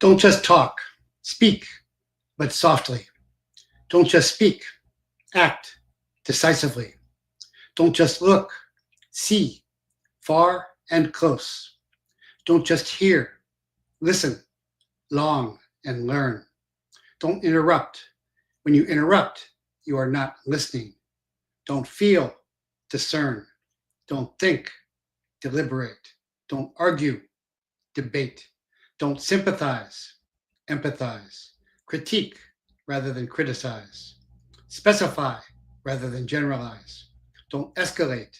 Don't just talk, speak, but softly. Don't just speak, act decisively. Don't just look, see, far and close. Don't just hear, listen, long and learn. Don't interrupt. When you interrupt, you are not listening. Don't feel, discern. Don't think, deliberate. Don't argue, debate. Don't sympathize, empathize. Critique rather than criticize. Specify rather than generalize. Don't escalate,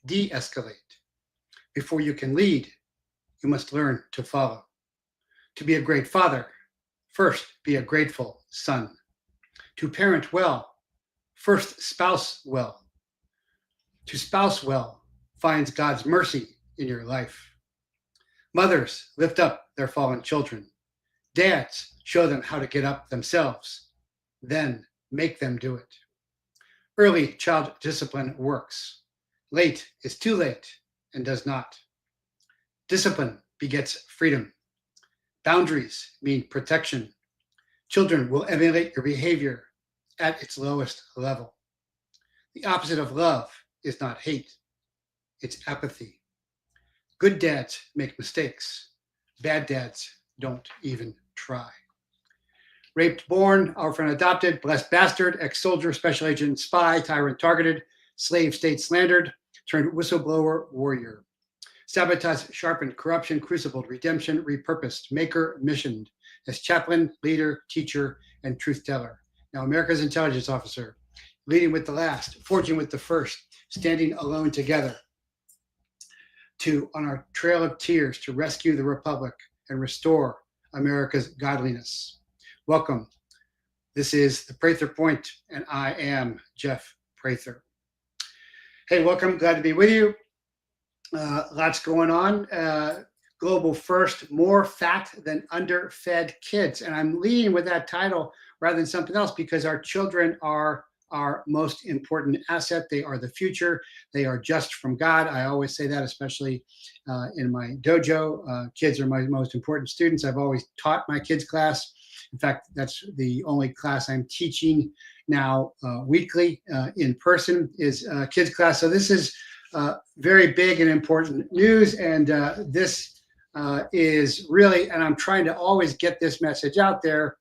de-escalate. Before you can lead, you must learn to follow. To be a great father, first be a grateful son. To parent well, first spouse well. To spouse well finds God's mercy in your life. Mothers lift up their fallen children. Dads show them how to get up themselves. Then make them do it. Early child discipline works. Late is too late and does not. Discipline begets freedom. Boundaries mean protection. Children will emulate your behavior at its lowest level. The opposite of love is not hate, it's apathy. Good dads make mistakes. Bad dads don't even try. Raped, born, orphan, adopted, blessed bastard, ex-soldier, special agent, spy, tyrant targeted, slave state slandered, turned whistleblower warrior. Sabotaged, sharpened, corruption, crucibled, redemption, repurposed, maker, missioned, as chaplain, leader, teacher, and truth teller. Now America's intelligence officer, leading with the last, forging with the first, standing alone together. On our trail of tears to rescue the Republic and restore America's godliness. Welcome. This is the Prather Point, and I am Jeff Prather. Hey, welcome. Glad to be with you. Lots going on. Global first, more fat than underfed kids. And I'm leading with that title rather than something else because our children are our most important asset. They are the future. They are just from God. I always say that, especially in my dojo. Kids are my most important students. I've always taught my kids class. In fact, that's the only class I'm teaching now weekly in person is kids class. So this is very big and important news. And this is really, and I'm trying to always get this message out there.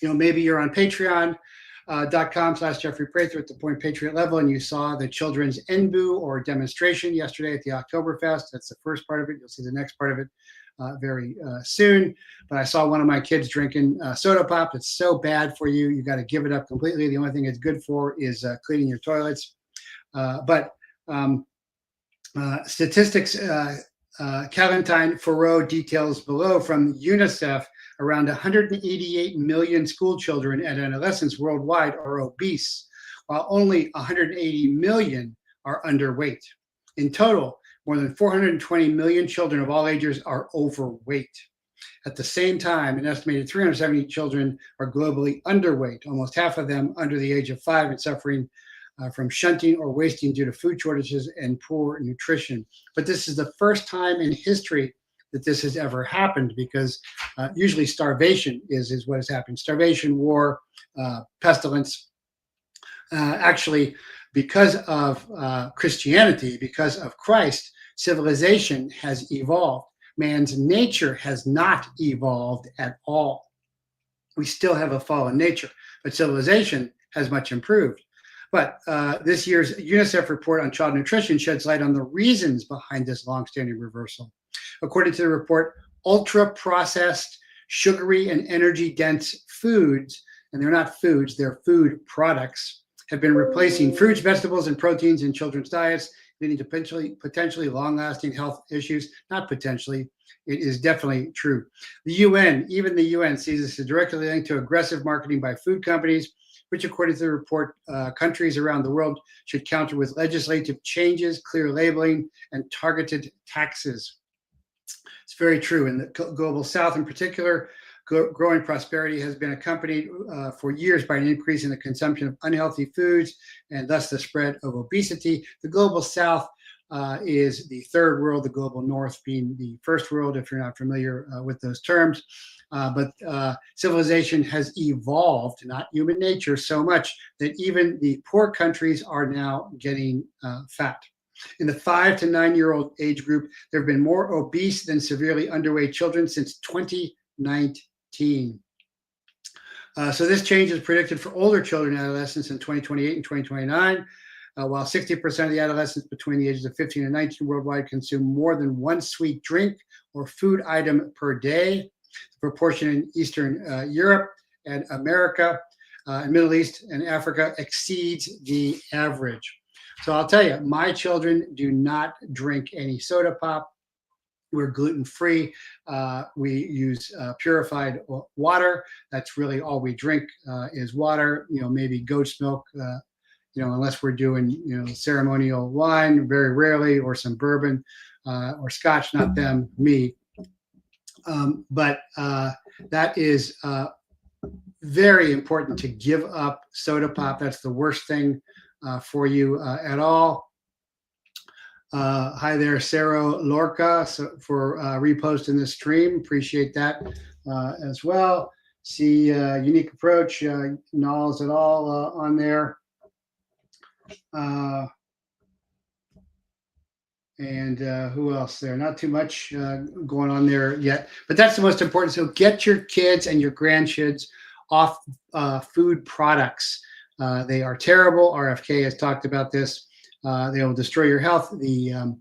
You know, maybe you're on patreon.com/Jeffrey Prather at the Point Patriot level, and you saw the children's NBU or demonstration yesterday at the Oktoberfest. That's the first part of it. You'll see the next part of it very soon. But I saw one of my kids drinking soda pop. It's so bad for you. You got to give it up completely. The only thing it's good for is cleaning your toilets. Statistics, Calentine Farrow details below from UNICEF, around 188 million school children and adolescents worldwide are obese, while only 180 million are underweight. In total, more than 420 million children of all ages are overweight. At the same time, an estimated 370 children are globally underweight, almost half of them under the age of 5 and suffering from shunting or wasting due to food shortages and poor nutrition. But this is the first time in history that this has ever happened, because usually starvation is what has happened. Starvation, war, pestilence. Actually, because of Christianity, because of Christ, civilization has evolved. Man's nature has not evolved at all. We still have a fallen nature, but civilization has much improved. But this year's UNICEF report on child nutrition sheds light on the reasons behind this longstanding reversal. According to the report, ultra-processed, sugary, and energy-dense foods, and they're not foods, they're food products, have been replacing fruits, vegetables, and proteins in children's diets, leading to potentially long-lasting health issues. Not potentially, it is definitely true. The UN, even the UN, sees this as directly linked to aggressive marketing by food companies, which, according to the report, countries around the world should counter with legislative changes, clear labeling, and targeted taxes. It's very true. In the global South in particular, growing prosperity has been accompanied for years by an increase in the consumption of unhealthy foods and thus the spread of obesity. The global South is the third world, the global north being the first world, if you're not familiar with those terms. But civilization has evolved, not human nature, so much that even the poor countries are now getting fat. In the 5 to 9-year-old age group, there have been more obese than severely underweight children since 2019. So this change is predicted for older children and adolescents in 2028 and 2029. While 60% of the adolescents between the ages of 15 and 19 worldwide consume more than one sweet drink or food item per day, the proportion in Eastern Europe and America, and Middle East and Africa exceeds the average. So I'll tell you, my children do not drink any soda pop. We're gluten-free. We use purified water. That's really all we drink is water, maybe goat's milk, unless we're doing, ceremonial wine, very rarely, or some bourbon or scotch, not them, me. But that is very important to give up soda pop. That's the worst thing for you at all. Hi there, Sarah Lorca, for reposting this stream. Appreciate that as well. See Unique Approach, Knowles et al. On there. And who else there? Not too much going on there yet, but that's the most important. So get your kids and your grandkids off food products. They are terrible. RFK has talked about this. They will destroy your health. The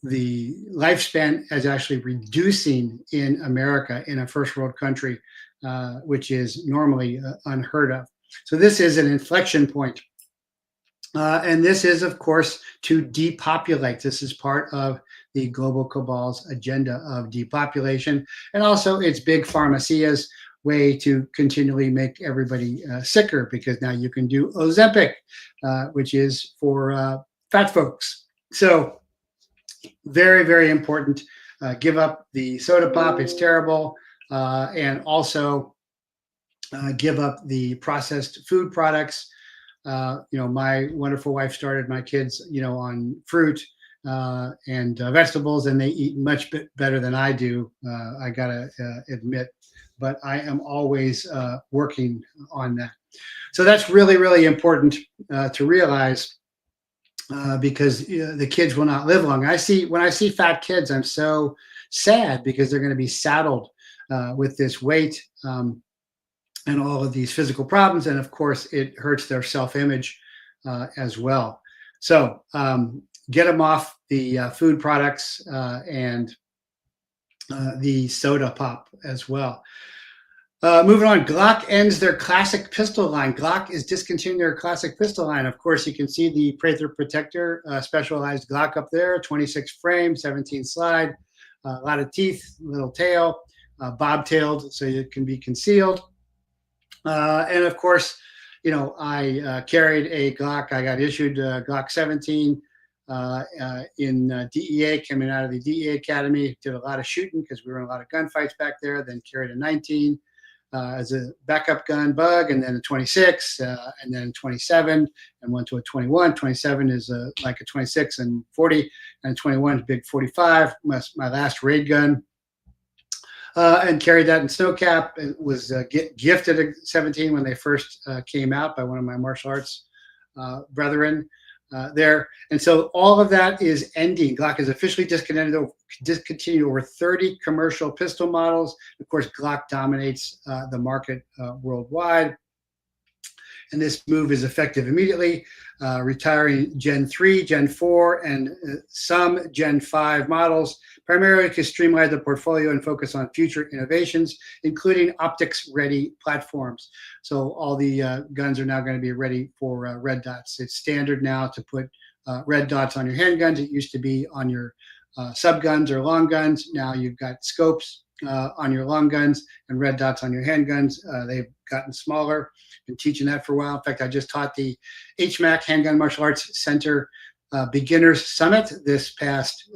lifespan is actually reducing in America, in a first world country, which is normally unheard of. So this is an inflection point. And this is, of course, to depopulate. This is part of the global cabal's agenda of depopulation. And also it's big pharmacia's way to continually make everybody sicker, because now you can do Ozempic, which is for fat folks. So very, very important. Give up the soda pop. It's terrible. And also give up the processed food products. My wonderful wife started my kids, on fruit and vegetables, and they eat much better than I do. I gotta admit, but I am always working on that. So that's really, really important to realize, because the kids will not live long. When I see fat kids, I'm so sad, because they're going to be saddled with this weight. And all of these physical problems. And of course, it hurts their self-image as well. So get them off the food products and the soda pop as well. Moving on, GLOCK ends their classic pistol line. GLOCK is discontinuing their classic pistol line. Of course, you can see the Prather Protector specialized GLOCK up there, 26 frame, 17 slide, a lot of teeth, little tail, bobtailed so it can be concealed. And of course, I carried a GLOCK. I got issued GLOCK 17 in DEA, coming out of the DEA Academy. Did a lot of shooting because we were in a lot of gunfights back there. Then carried a 19 as a backup gun bug, and then a 26, and then 27, and went to a 21. 27 is like a 26 and 40, and 21 is big 45. My last raid gun. And carried that in snowcap. It was gifted at 17 when they first came out by one of my martial arts brethren there. And so all of that is ending. GLOCK is officially discontinued over 30 commercial pistol models. Of course, GLOCK dominates the market worldwide. And this move is effective immediately, retiring Gen 3, Gen 4, and some Gen 5 models, primarily to streamline the portfolio and focus on future innovations, including optics-ready platforms. So all the guns are now going to be ready for red dots. It's standard now to put red dots on your handguns. It used to be on your subguns or long guns. Now you've got scopes on your long guns and red dots on your handguns. They've gotten smaller. Been teaching that for a while. In fact, I just taught the HMAC Handgun Martial Arts Center Beginners Summit this past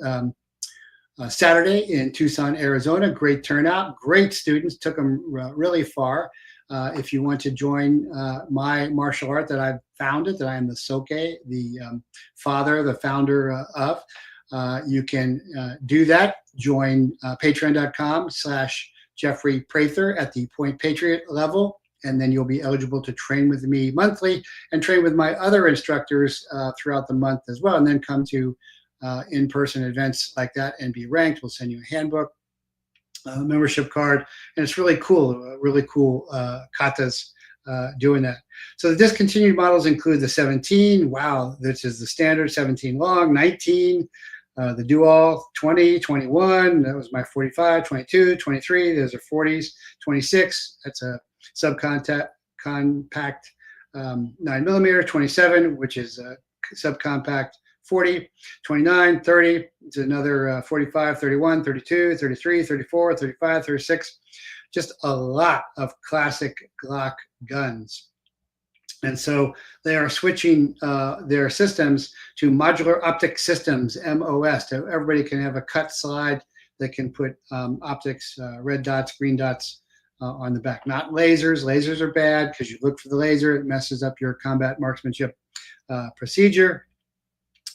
Saturday in Tucson, Arizona. Great turnout, great students, took them really far. If you want to join my martial art that I've founded, that I am the Soke, the founder of, you can do that. Join patreon.com/Jeffrey Prather at the Point Patriot level, and then you'll be eligible to train with me monthly and train with my other instructors throughout the month as well, and then come to in-person events like that and be ranked. We'll send you a handbook, membership card, and it's really cool, katas doing that. So the discontinued models include the 17, wow, this is the standard 17 long, 19, the dual 20, 21, that was my 45, 22, 23, those are 40s, 26, that's a subcompact compact 9mm, 27, which is a subcompact 40, 29, 30, it's another 45, 31, 32, 33, 34, 35, 36, just a lot of classic Glock guns. And so they are switching their systems to modular optic systems, MOS, so everybody can have a cut slide that can put optics, red dots, green dots on the back. Not lasers. Lasers are bad because you look for the laser, it messes up your combat marksmanship procedure.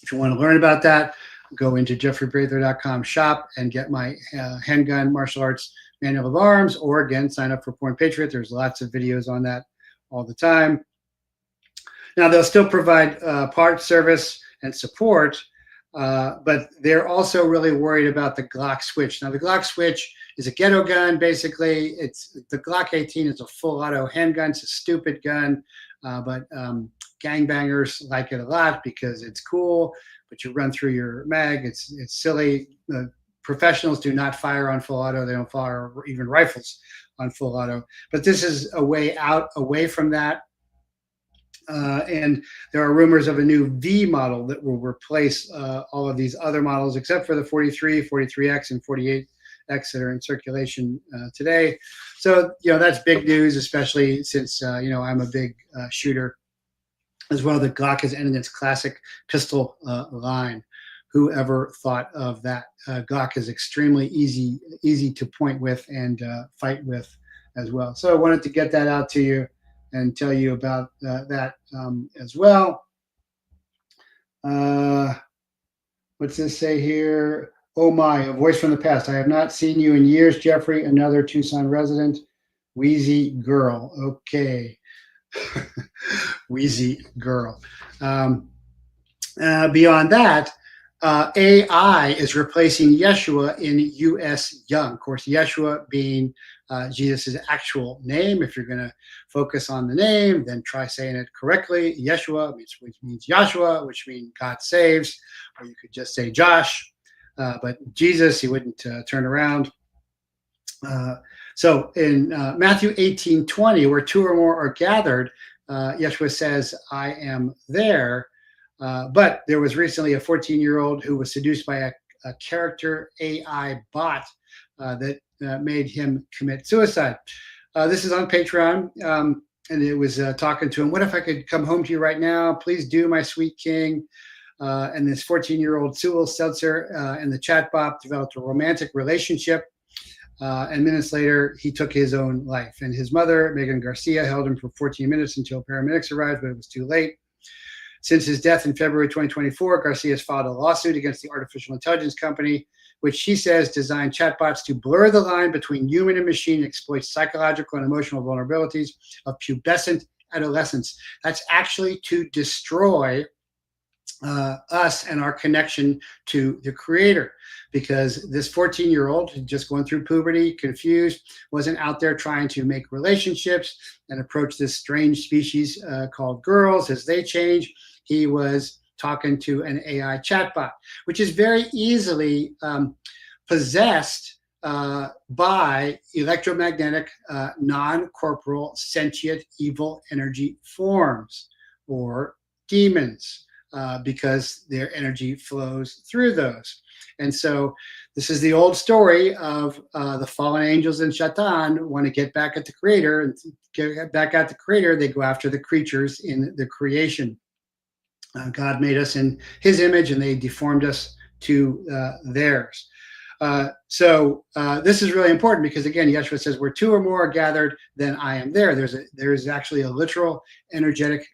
If you want to learn about that, go into jeffreyprather.com shop and get my handgun martial arts manual of arms, or again, sign up for Point Patriot. There's lots of videos on that all the time. Now, they'll still provide parts, service, and support, but they're also really worried about the Glock switch. Now, the Glock switch is a ghetto gun, basically. It's the Glock 18 is a full auto handgun. It's a stupid gun, but gangbangers like it a lot because it's cool, but you run through your mag. It's silly. Professionals do not fire on full auto. They don't fire even rifles on full auto. But this is a way out, away from that. And there are rumors of a new V model that will replace all of these other models, except for the 43, 43X, and 48X that are in circulation today. So, that's big news, especially since, I'm a big shooter as well. The Glock has ended its classic pistol line. Whoever thought of that? Glock is extremely easy to point with and fight with as well. So I wanted to get that out to you and tell you about that as well. What's this say here? Oh my, a voice from the past. I have not seen you in years, Jeffrey, another Tucson resident. Wheezy girl. Okay. Wheezy girl. Beyond that, AI is replacing YESHUA in U.S. Young. Of course, YESHUA being Jesus' actual name. If you're going to focus on the name, then try saying it correctly. YESHUA, which means Joshua, which means God saves, or you could just say Josh. But Jesus, he wouldn't turn around. So in Matthew 18:20, where two or more are gathered, YESHUA says, I am there. But there was recently a 14-year-old who was seduced by a character AI bot that made him commit suicide. This is on Patreon, and it was talking to him, what if I could come home to you right now? Please do, my sweet king. And this 14-year-old Sewell Seltzer and the chatbot developed a romantic relationship. And minutes later, he took his own life. And his mother, Megan Garcia, held him for 14 minutes until paramedics arrived, but it was too late. Since his death in February 2024, Garcia has filed a lawsuit against the artificial intelligence company, which she says designed chatbots to blur the line between human and machine and exploit psychological and emotional vulnerabilities of pubescent adolescents. That's actually to destroy us and our connection to the creator, because this 14-year-old just going through puberty, confused, wasn't out there trying to make relationships and approach this strange species called girls as they change. He was talking to an AI chatbot, which is very easily possessed by electromagnetic, non-corporal, sentient, evil energy forms or demons. Because their energy flows through those. And so this is the old story of the fallen angels and Shaitan want to get back at the creator, and get back at the creator, they go after the creatures in the creation. God made us in his image and they deformed us to theirs. This is really important because, again, Yeshua says, where two or more are gathered, then I am there. There's actually a literal energetic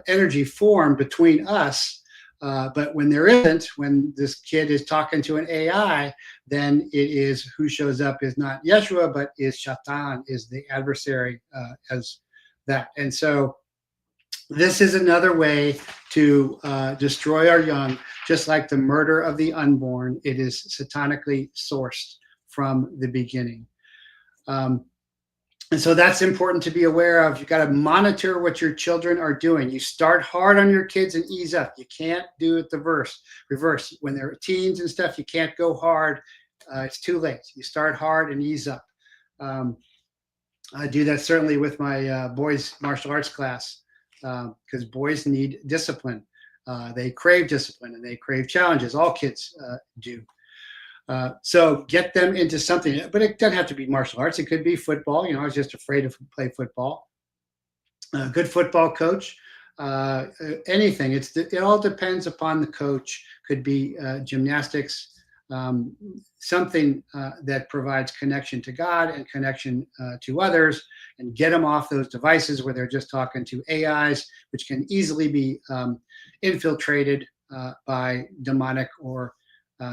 energy form between us. But when there isn't, when this kid is talking to an AI, then it is who shows up is not Yeshua, but is Shaitan, is the adversary as that. And so this is another way to destroy our young, just like the murder of the unborn. It is satanically sourced from the beginning. And so that's important to be aware of. You got to monitor what your children are doing. You start hard on your kids and ease up. You can't do it the reverse. When they're teens and stuff, you can't go hard. It's too late. You start hard and ease up. I do that certainly with my boys' martial arts class because boys need discipline. They crave discipline and they crave challenges. All kids do. So get them into something, but it doesn't have to be martial arts. It could be football. I was just afraid to play football. A good football coach, anything. It all depends upon the coach. Could be gymnastics, something that provides connection to God and connection to others, and get them off those devices where they're just talking to AIs, which can easily be infiltrated by demonic or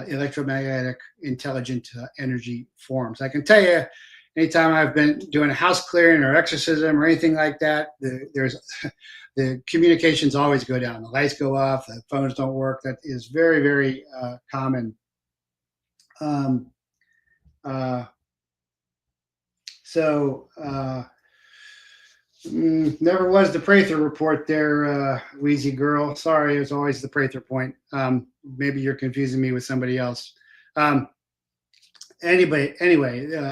electromagnetic intelligent energy forms. I can tell you, anytime I've been doing a house clearing or exorcism or anything like that, the communications always go down. The lights go off, the phones don't work. That is very, very common. Never was the Prather report there, Wheezy girl. Sorry, it was always the Prather point. Maybe you're confusing me with somebody else. Anyway,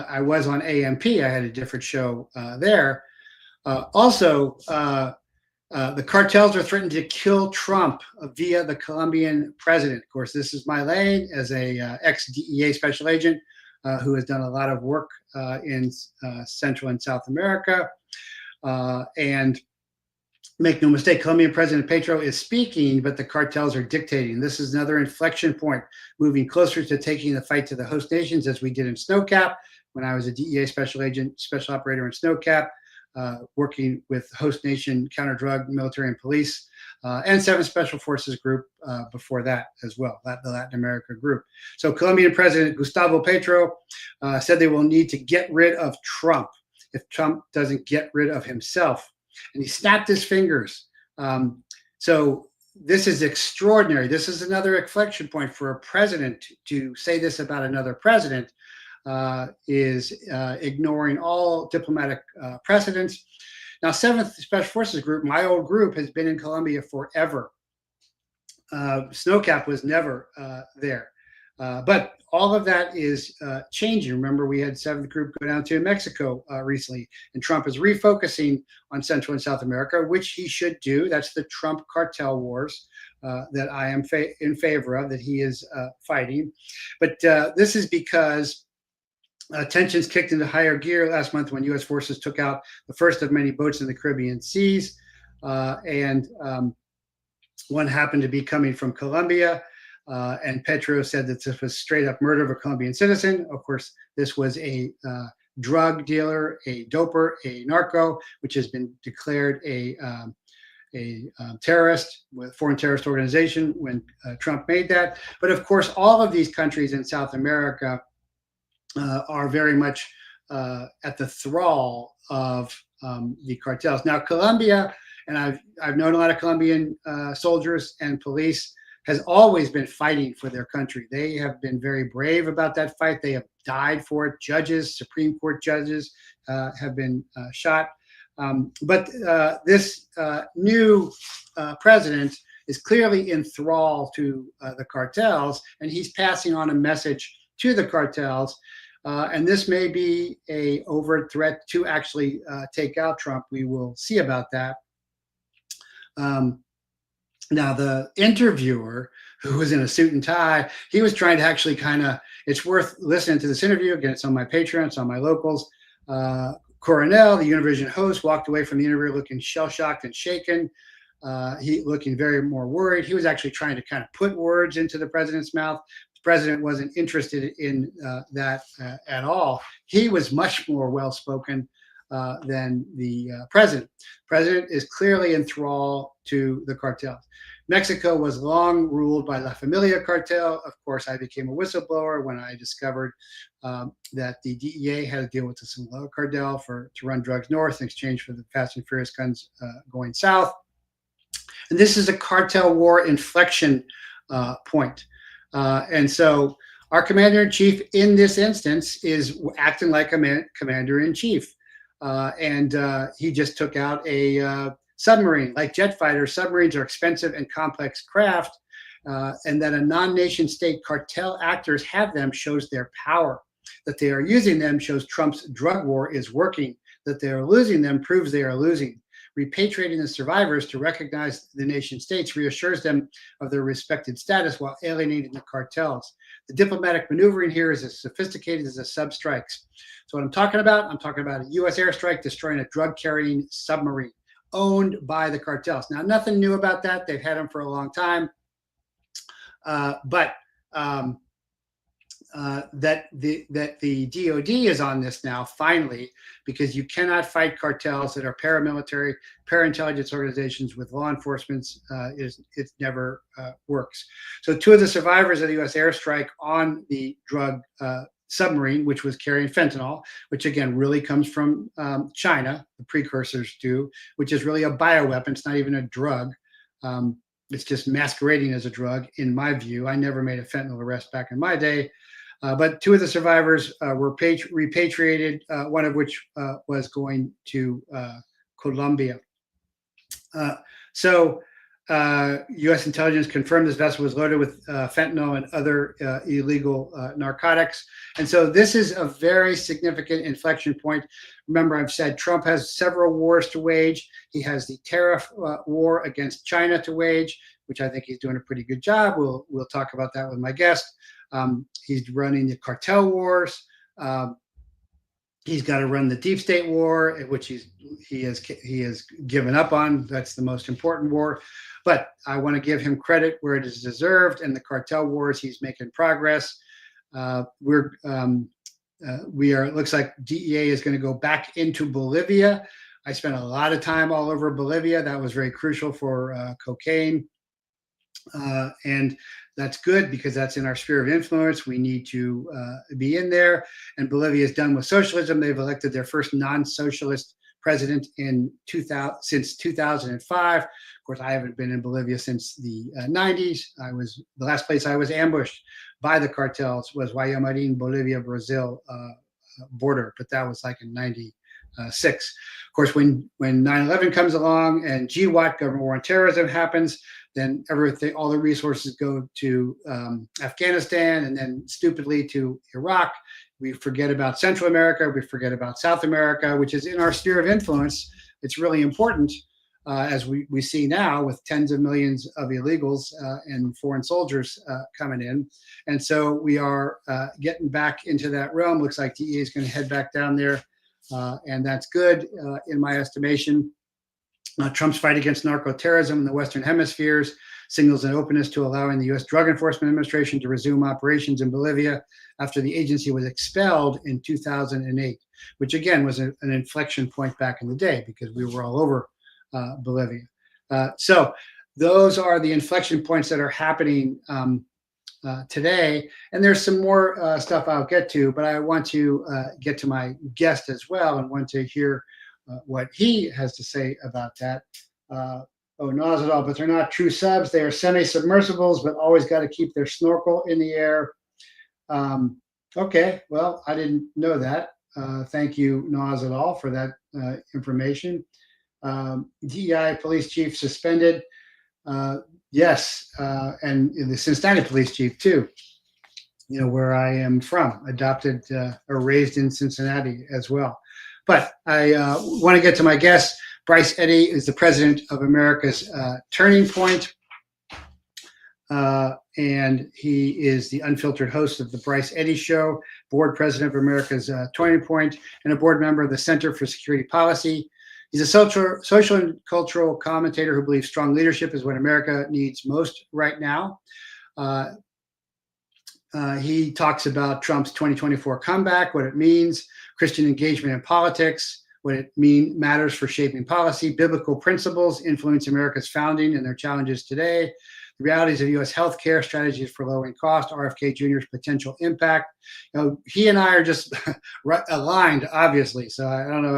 I was on AMP. I had a different show there. Also, the cartels are threatening to kill Trump via the Colombian president. Of course, this is my lane as a ex-DEA special agent who has done a lot of work in Central and South America. And make no mistake, Colombian President Petro is speaking, but the cartels are dictating. This is another inflection point, moving closer to taking the fight to the host nations, as we did in Snowcap when I was a DEA special agent, special operator in Snowcap, working with host nation counter-drug, military, and police, and 7th Special Forces Group before that as well, the Latin America group. So Colombian President Gustavo Petro said they will need to get rid of Trump if Trump doesn't get rid of himself. And he snapped his fingers. So this is extraordinary. This is another inflection point for a president to say this about another president, is ignoring all diplomatic precedents. Now, 7th Special Forces Group, my old group, has been in Colombia forever. Snowcap was never there. But all of that is changing. Remember, we had 7th Group go down to Mexico recently, and Trump is refocusing on Central and South America, which he should do. That's the Trump cartel wars that I am in favor of, that he is fighting. But this is because tensions kicked into higher gear last month when U.S. forces took out the first of many boats in the Caribbean seas. And one happened to be coming from Colombia. And Petro said that this was straight up murder of a Colombian citizen. Of course, this was a drug dealer, a doper, a narco, which has been declared a terrorist, with foreign terrorist organization when Trump made that. But of course, all of these countries in South America are very much at the thrall of the cartels. Now, Colombia, and I've known a lot of Colombian soldiers and police, has always been fighting for their country. They have been very brave about that fight. They have died for it. Judges, Supreme Court judges have been shot. But this new president is clearly in thrall to the cartels, and he's passing on a message to the cartels. And this may be an overt threat to actually take out Trump. We will see about that. Now, the interviewer, who was in a suit and tie, he was trying to actually it's worth listening to this interview. Again, it's on my Patreon, it's on my locals. Coronel, the Univision host, walked away from the interview looking shell-shocked and shaken. He looking very more worried. He was actually trying to kind of put words into the president's mouth The president wasn't interested in that at all. He was much more well-spoken than the president. President is clearly in thrall to the cartels. Mexico was long ruled by La Familia cartel. Of course, I became a whistleblower when I discovered that the DEA had to deal with the Sinaloa cartel to run drugs north in exchange for the Fast and Furious guns going south. And this is a cartel war inflection point. And so our commander-in-chief in this instance is acting like a commander-in-chief. And he just took out a submarine. Like jet fighters, submarines are expensive and complex craft, and that a non-nation state cartel actors have them shows their power. That they are using them shows Trump's drug war is working. That they are losing them proves they are losing. Repatriating the survivors to recognize the nation states reassures them of their respected status while alienating the cartels. The diplomatic maneuvering here is as sophisticated as the sub-strikes. So what I'm talking about a U.S. airstrike destroying a drug-carrying submarine owned by the cartels. Now, nothing new about that. They've had them for a long time. But that the DOD is on this now, finally, because you cannot fight cartels that are paramilitary, paraintelligence organizations with law enforcement. It never works. So two of the survivors of the U.S. airstrike on the drug submarine, which was carrying fentanyl, which again really comes from China, the precursors do, which is really a bioweapon. It's not even a drug. It's just masquerading as a drug, in my view. I never made a fentanyl arrest back in my day. But two of the survivors were repatriated, one of which was going to Colombia. So U.S. intelligence confirmed this vessel was loaded with fentanyl and other illegal narcotics. And so this is a very significant inflection point. Remember, I've said Trump has several wars to wage. He has the tariff war against China to wage, which I think he's doing a pretty good job. We'll talk about that with my guest. He's running the cartel wars. He's got to run the deep state war, which he has given up on. That's the most important war. But I want to give him credit where it is deserved. And the cartel wars, he's making progress. It looks like DEA is going to go back into Bolivia. I spent a lot of time all over Bolivia. That was very crucial for cocaine. And that's good because that's in our sphere of influence. We need to be in there. And Bolivia is done with socialism. They've elected their first non-socialist president since 2005. Of course, I haven't been in Bolivia since the 90s. The last place I was ambushed by the cartels was Guayamarin, Bolivia, Brazil border, but that was like in 96. Of course, when 9/11 comes along and GWAT, Government War on Terrorism, happens, then all the resources go to Afghanistan and then stupidly to Iraq. We forget about Central America. We forget about South America, which is in our sphere of influence. It's really important, as we see now with tens of millions of illegals and foreign soldiers coming in. And so we are getting back into that realm. Looks like DEA is going to head back down there. And that's good in my estimation. Trump's fight against narco-terrorism in the Western hemispheres signals an openness to allowing the U.S. Drug Enforcement Administration to resume operations in Bolivia after the agency was expelled in 2008, which again was an inflection point back in the day because we were all over Bolivia. So those are the inflection points that are happening today. And there's some more stuff I'll get to, but I want to get to my guest as well and want to hear what he has to say about that. Not at all, but they're not true subs. They are semi-submersibles, but always got to keep their snorkel in the air. Okay, well, I didn't know that. Thank you, Nas et al., for that information. DEI police chief suspended. Yes, and the Cincinnati police chief too, where I am from, adopted or raised in Cincinnati as well. But I want to get to my guest. BRYCE EDDY is the president of America's Turning Point, and he is the unfiltered host of the BRYCE EDDY Show, board president of America's Turning Point, and a board member of the Center for Security Policy. He's a social and cultural commentator who believes strong leadership is what America needs most right now. He talks about Trump's 2024 comeback, what it means, Christian engagement in politics, what it matters for shaping policy, biblical principles influence America's founding and their challenges today, the realities of U.S. healthcare, strategies for lowering cost, RFK Jr.'s potential impact. He and I are just aligned, obviously. So I don't know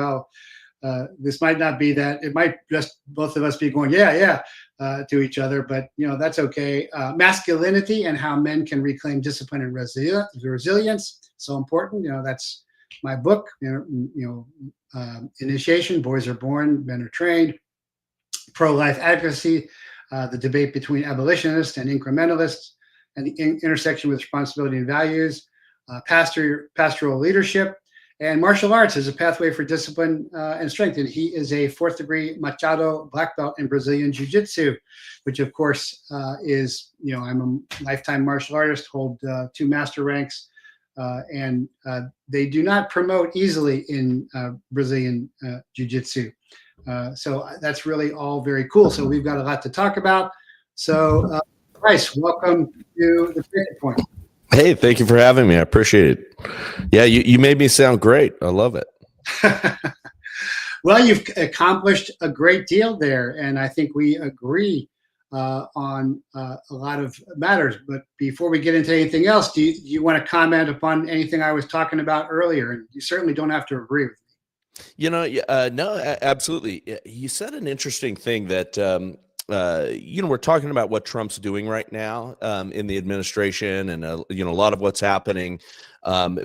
how this might not be that. It might just both of us be going, yeah, to each other, but that's okay. Masculinity and how men can reclaim discipline and resilience. So important. That's my book. Initiation: Boys are born, men are trained. Pro-life advocacy: the debate between abolitionists and incrementalists, and the intersection with responsibility and values. Pastoral leadership. And martial arts is a pathway for discipline and strength. And he is a 4th degree Machado black belt in Brazilian Jiu-Jitsu, which of course is, I'm a lifetime martial artist, hold 2 master ranks, and they do not promote easily in Brazilian Jiu-Jitsu. So that's really all very cool. So we've got a lot to talk about. So Bryce, welcome to the Breaking Point. Hey, thank you for having me. I appreciate it. Yeah, you made me sound great. I love it. Well, you've accomplished a great deal there, and I think we agree on a lot of matters. But before we get into anything else, do you want to comment upon anything I was talking about earlier? And you certainly don't have to agree with me. No, absolutely. You said an interesting thing that we're talking about what Trump's doing right now in the administration, and a lot of what's happening.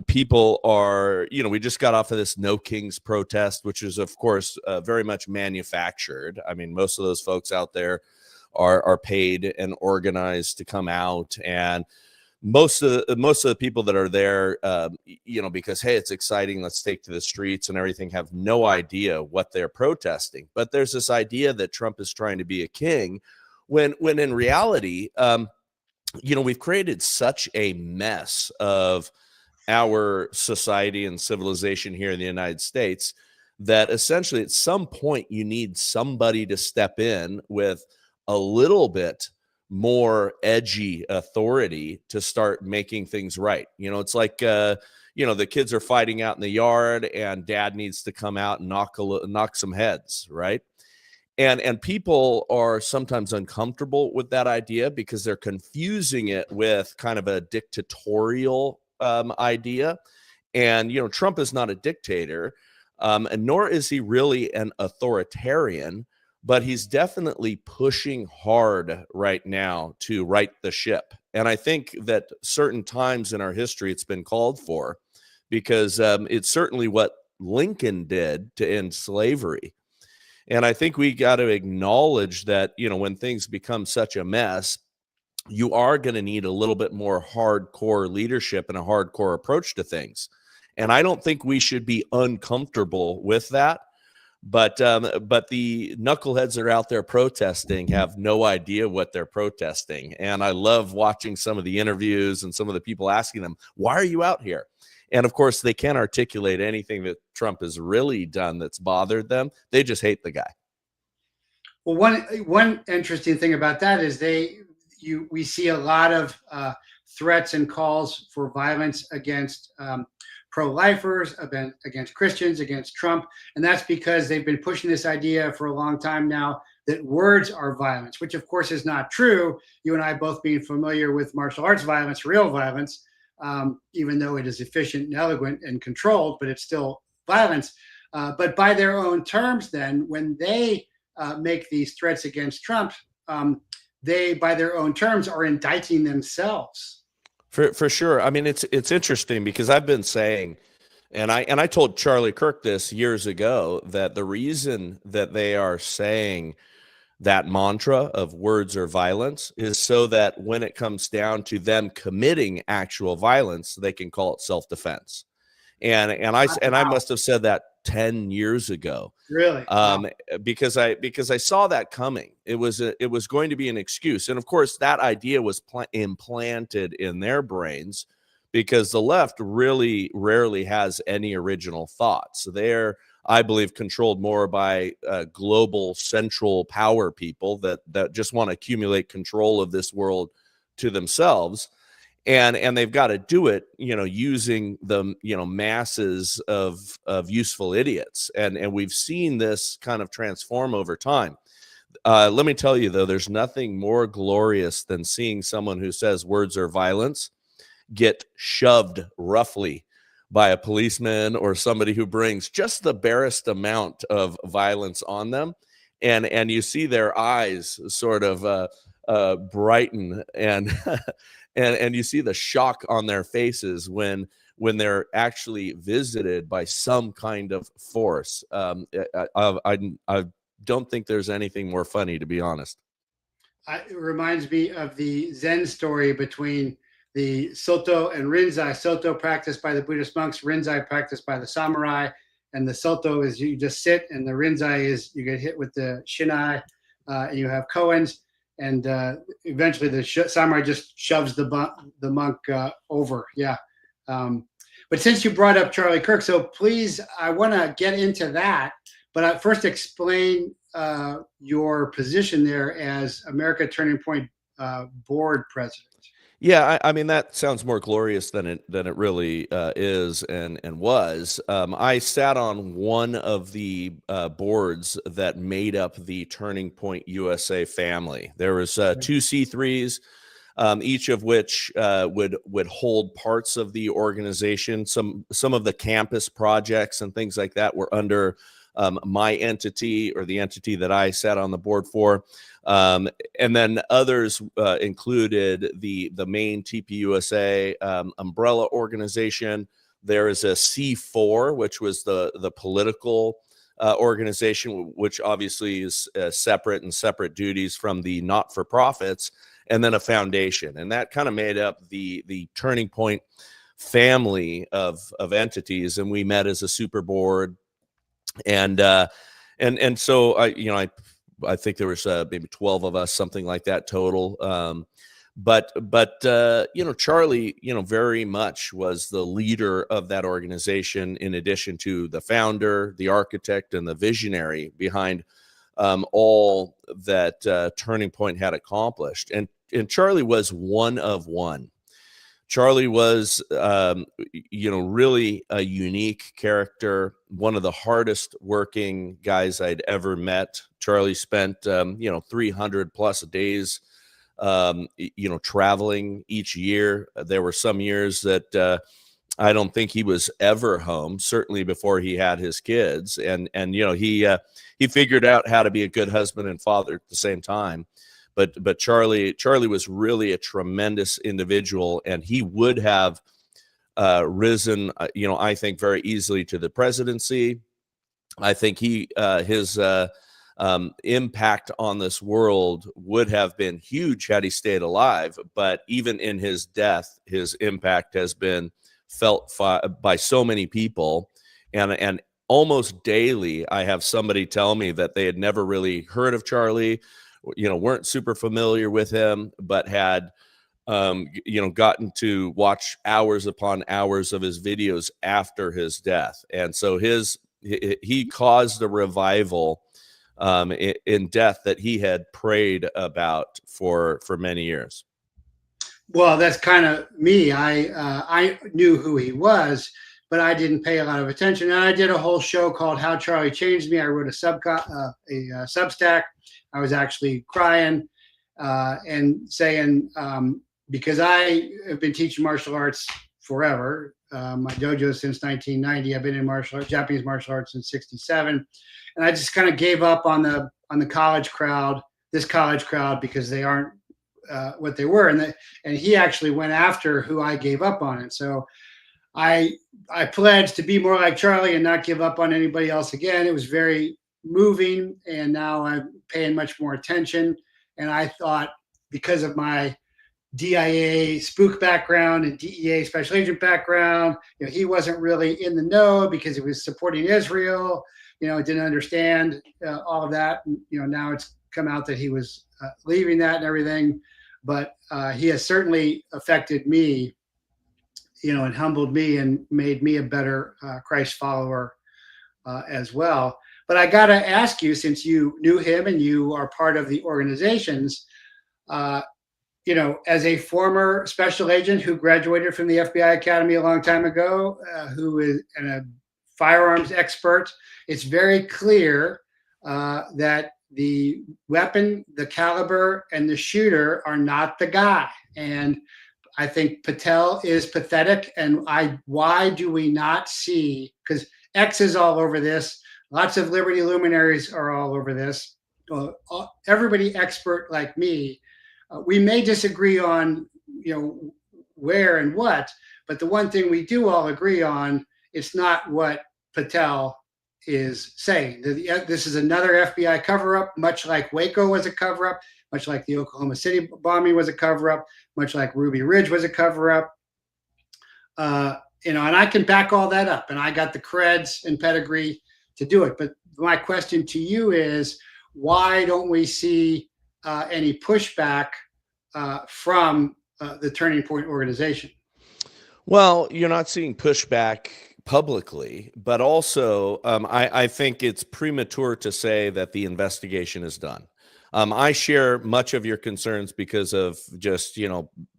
People are, we just got off of this No Kings protest, which is, of course, very much manufactured. I mean, most of those folks out there are paid and organized to come out, and most of the people that are there, because, hey, it's exciting, let's take to the streets and everything, have no idea what they're protesting. But there's this idea that Trump is trying to be a king, when in reality, we've created such a mess of our society and civilization here in the United States that essentially at some point you need somebody to step in with a little bit more edgy authority to start making things right. It's like, the kids are fighting out in the yard and dad needs to come out and knock some heads, right? And people are sometimes uncomfortable with that idea because they're confusing it with kind of a dictatorial idea. And, Trump is not a dictator, and nor is he really an authoritarian, but he's definitely pushing hard right now to right the ship. And I think that certain times in our history it's been called for, because it's certainly what Lincoln did to end slavery. And I think we got to acknowledge that, when things become such a mess, you are going to need a little bit more hardcore leadership and a hardcore approach to things. And I don't think we should be uncomfortable with that. But the knuckleheads that are out there protesting have no idea what they're protesting. And I love watching some of the interviews and some of the people asking them, why are you out here? And of course, they can't articulate anything that Trump has really done that's bothered them. They just hate the guy. Well, one interesting thing about that is we see a lot of threats and calls for violence against pro-lifers, against Christians, against Trump. And that's because they've been pushing this idea for a long time now that words are violence, which of course is not true. You and I both being familiar with martial arts violence, real violence, even though it is efficient and eloquent and controlled, but it's still violence. But by their own terms, then, when they make these threats against Trump, they, by their own terms, are indicting themselves. For sure. I mean, it's interesting because I've been saying, and I told Charlie Kirk this years ago, that the reason that they are saying that mantra of words are violence is so that when it comes down to them committing actual violence, they can call it self-defense. And I must have said that 10 years ago. Really? Wow. Because I saw that coming. It was going to be an excuse. And of course, that idea was implanted in their brains because the left really rarely has any original thoughts. They're, I believe, controlled more by global central power people that just want to accumulate control of this world to themselves. and they've got to do it, using the masses of useful idiots, and we've seen this kind of transform over time. Let me tell you though, there's nothing more glorious than seeing someone who says words are violence get shoved roughly by a policeman or somebody who brings just the barest amount of violence on them, and you see their eyes sort of brighten, and and you see the shock on their faces when they're actually visited by some kind of force. I don't think there's anything more funny, to be honest. It reminds me of the Zen story between the Soto and Rinzai. Soto practiced by the Buddhist monks, Rinzai practiced by the samurai. And the Soto is you just sit, and the Rinzai is you get hit with the Shinai, and you have koans. And eventually the samurai just shoves the monk over. Yeah. But since you brought up Charlie Kirk, so please, I want to get into that. But I first explain your position there as America Turning Point board president. Yeah, I mean that sounds more glorious than it really is and was. I sat on one of the boards that made up the Turning Point USA family. There was two C3s, each of which would hold parts of the organization. Some of the campus projects and things like that were under my entity, or the entity that I sat on the board for. And then others included the main TPUSA umbrella organization. There is a C4, which was the political organization, which obviously is separate duties from the not-for-profits, and then a foundation. And that kind of made up the Turning Point family of entities. And we met as a super board. And so I think there was maybe 12 of us, something like that total. But Charlie, very much was the leader of that organization, in addition to the founder, the architect, and the visionary behind all that Turning Point had accomplished. And Charlie was one of one. Charlie was, really a unique character, one of the hardest working guys I'd ever met. Charlie spent, 300 plus days, traveling each year. There were some years that I don't think he was ever home, certainly before he had his kids. And he figured out how to be a good husband and father at the same time. But Charlie was really a tremendous individual, and he would have risen, I think, very easily to the presidency. I think his impact on this world would have been huge had he stayed alive. But even in his death, his impact has been felt by so many people, and almost daily, I have somebody tell me that they had never really heard of Charlie, weren't super familiar with him, but had, gotten to watch hours upon hours of his videos after his death. And so he caused a revival in death that he had prayed about for many years. Well, that's kind of me. I knew who he was, but I didn't pay a lot of attention. And I did a whole show called How Charlie Changed Me. I wrote a Substack. I was actually crying and saying, because I have been teaching martial arts forever, my dojo since 1990. I've been in Japanese martial arts since '67, and I just kind of gave up on the college crowd, this college crowd, because they aren't what they were, and he actually went after who I gave up on it. So I pledged to be more like Charlie and not give up on anybody else again. It was very moving, and now I'm paying much more attention. And I thought, because of my DIA spook background and DEA special agent background, he wasn't really in the know because he was supporting Israel, didn't understand all of that. And, now it's come out that he was leaving that and everything, but he has certainly affected me, and humbled me and made me a better Christ follower as well. But I got to ask you, since you knew him and you are part of the organizations, as a former special agent who graduated from the FBI Academy a long time ago, who is a firearms expert, it's very clear that the weapon, the caliber, and the shooter are not the guy. And I think Patel is pathetic. And why do we not see, because X is all over this, lots of Liberty luminaries are all over this, everybody expert like me, we may disagree on, where and what, but the one thing we do all agree on, it's not what Patel is saying. This is another FBI cover-up, much like Waco was a cover-up, much like the Oklahoma City bombing was a cover-up, much like Ruby Ridge was a cover-up. And I can back all that up, and I got the creds and pedigree to do it. But my question to you is, why don't we see any pushback from the Turning Point organization? Well, you're not seeing pushback publicly, but also I think it's premature to say that the investigation is done. I share much of your concerns because of just,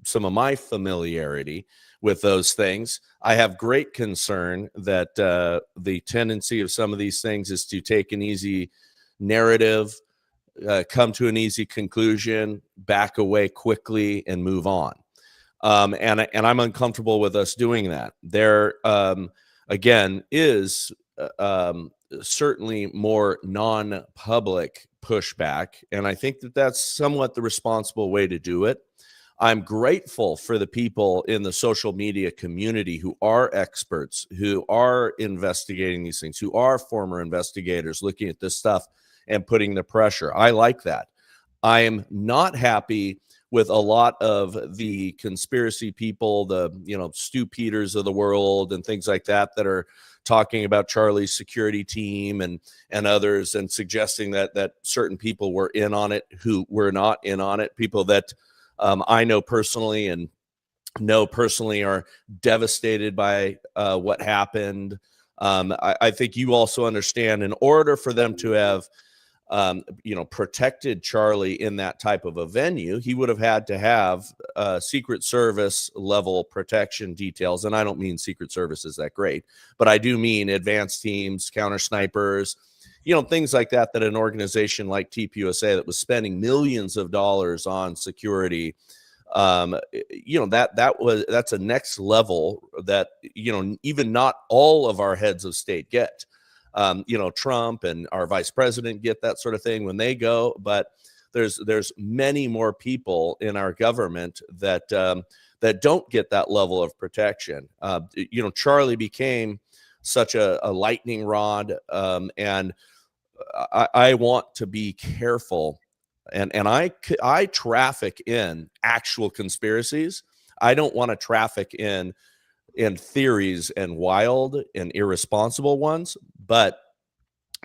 some of my familiarity with those things. I have great concern that the tendency of some of these things is to take an easy narrative, come to an easy conclusion, back away quickly, and move on. And I'm uncomfortable with us doing that. There, again, is certainly more non-public pushback, and I think that that's somewhat the responsible way to do it. I'm grateful for the people in the social media community who are experts, who are investigating these things, who are former investigators looking at this stuff and putting the pressure. I like that. I am not happy with a lot of the conspiracy people, the Stu Peters of the world and things like that are talking about Charlie's security team and others, and suggesting that certain people were in on it who were not in on it. People that I know personally are devastated by what happened. I think you also understand, in order for them to have protected Charlie in that type of a venue, he would have had to have Secret Service level protection details. And I don't mean Secret Service is that great, but I do mean advanced teams, counter snipers, things like that an organization like TPUSA that was spending millions of dollars on security, that's a next level that, even not all of our heads of state get. Trump and our vice president get that sort of thing when they go, but there's many more people in our government that don't get that level of protection. Charlie became such a lightning rod, and I want to be careful, and I traffic in actual conspiracies. I don't want to traffic in theories and wild and irresponsible ones. But